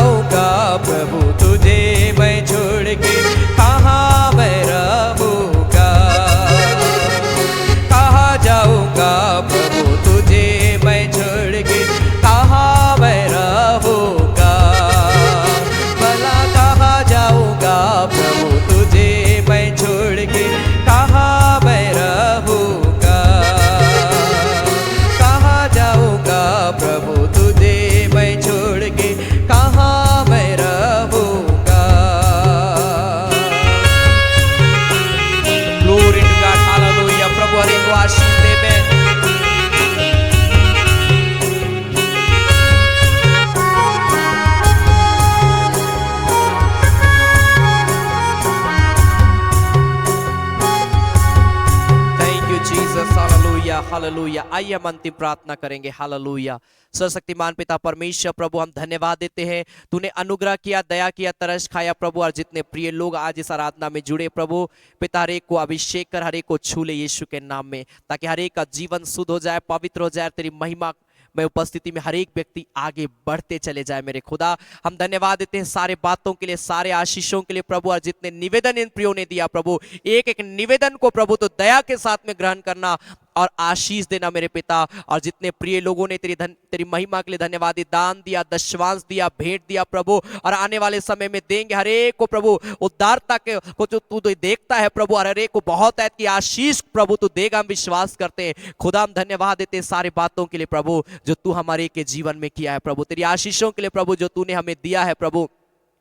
हालेलुया। आइए हम अंतिम प्रार्थना करेंगे। हालेलुया। सर्वशक्तिमान पिता परमेश्वर प्रभु, हम धन्यवाद देते हैं, तूने अनुग्रह किया, दया किया, तरस खाया प्रभु। और जितने प्रिय लोग आज इस आराधना में जुड़े प्रभु पिता, हर एक को अभिषेक कर, हर एक को छू ले यीशु के नाम में, ताकि हर एक का जीवन शुद्ध हो जाए, पवित्र हो जाए, तेरी महिमा में उपस्थिति में हर एक व्यक्ति आगे बढ़ते चले जाए। मेरे खुदा, हम धन्यवाद देते हैं सारे बातों के लिए, सारे आशीषों के लिए प्रभु। और जितने निवेदन इन प्रियो ने दिया प्रभु, एक एक निवेदन को प्रभु तो दया के साथ में ग्रहण करना और आशीष देना मेरे पिता। और जितने प्रिय लोगों ने तेरी महिमा के लिए धन्यवाद, दान दिया, दशवांश दिया, भेंट दिया प्रभु, और आने वाले समय में देंगे, हर एक को प्रभु उद्धारता के को जो तू देखता है प्रभु, और हर एक को बहुत है कि आशीष प्रभु तू देगा, हम विश्वास करते हैं। खुदा, हम धन्यवाद देते हैं सारे बातों के लिए प्रभु, जो तू हमारे के जीवन में किया है प्रभु, तेरी आशीषों के लिए प्रभु, जो तूने हमें दिया है प्रभु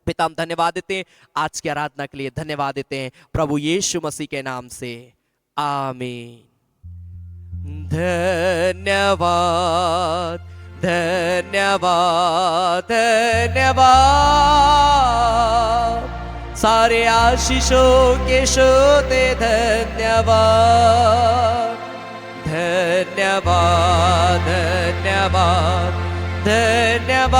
पिता। हम धन्यवाद देते हैं आज की आराधना के लिए, धन्यवाद देते हैं प्रभु यीशु मसीह के नाम से, आमीन। धन्यवाद धन्यवाद धन्यवाद, सारे आशीषों के श्रोते धन्यवाद। धन्यवाद धन्यवाद धन्यवाद,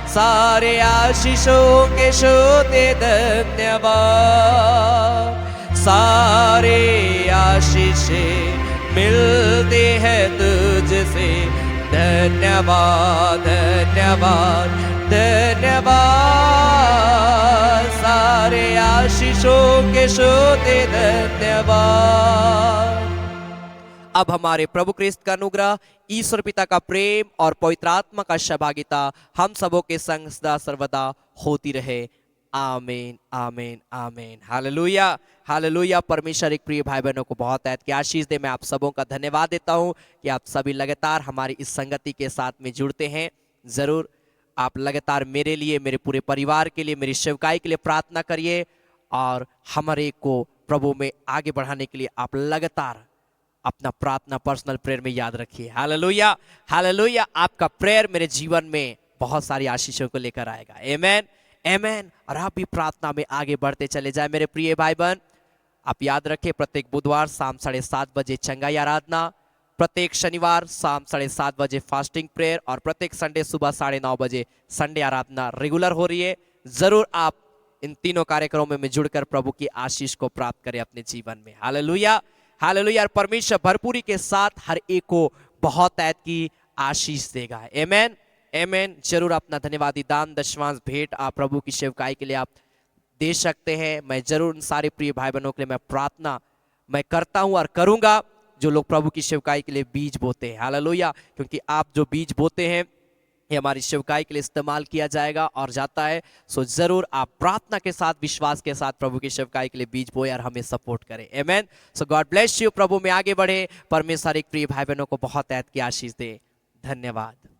सारे आशीषों के श्रोते धन्यवाद। सारे आशीषें मिलते हैं तुझसे, धन्यवाद धन्यवाद धन्यवाद, सारे आशीषों के श्रोते धन्यवाद। अब हमारे प्रभु क्रिस्त का अनुग्रह, ईश्वर पिता का प्रेम और पवित्र आत्मा का सहभागिता हम सबों के संग सदा सर्वदा होती रहे। आमीन आमीन आमीन। Hallelujah hallelujah. परमेश्वर एक प्रिय भाई बहनों को बहुत है कि आशीष दे। मैं आप सबों का धन्यवाद देता हूं कि आप सभी लगातार हमारी इस संगति के साथ में जुड़ते हैं। ज़रूर आप लगातार मेरे लिए, मेरे पूरे परिवार के लिए, मेरी सेवकाई के लिए प्रार्थना करिए, और हमारे को प्रभु में आगे बढ़ाने के लिए आप लगातार अपना प्रार्थना पर्सनल प्रेयर में याद रखिए। Hallelujah hallelujah. आपका प्रेयर मेरे जीवन में बहुत सारी आशीषों को लेकर आएगा। आमेन आमेन। और आप भी प्रार्थना में आगे बढ़ते चले जाए मेरे प्रिय भाई बहन। आप याद रखें, प्रत्येक बुधवार शाम 7:30 बजे चंगाई आराधना, प्रत्येक शनिवार शाम 7:30 बजे फास्टिंग प्रेयर, और प्रत्येक संडे सुबह 9:30 बजे संडे आराधना रेगुलर हो रही है। जरूर आप इन तीनों कार्यक्रमों में जुड़कर प्रभु की आशीष को प्राप्त करें अपने जीवन में। Hallelujah hallelujah. और परमेश्वर भरपूरी के साथ हर एक को बहुत ऐत की आशीष देगा। आमेन आमेन। जरूर अपना धन्यवादी दान, दशवांश, भेंट आप प्रभु की सेवकाई के लिए आप दे सकते हैं। मैं जरूर उन सारे प्रिय भाई बहनों के लिए मैं प्रार्थना मैं करता हूं और करूंगा, जो लोग प्रभु की सेवकाई के लिए बीज बोते हैं। हालेलुया। क्योंकि आप जो बीज बोते हैं ये हमारी सेवकाई के लिए इस्तेमाल किया जाएगा और जाता है। सो जरूर आप प्रार्थना के साथ, विश्वास के साथ प्रभु की सेवकाई के लिए बीज बोए और हमें सपोर्ट करें। आमेन। सो गॉड ब्लेस यू। प्रभु में आगे बढ़े। परमेश्वर एक प्रिय भाई बहनों को बहुत ऐत की आशीष दे। धन्यवाद।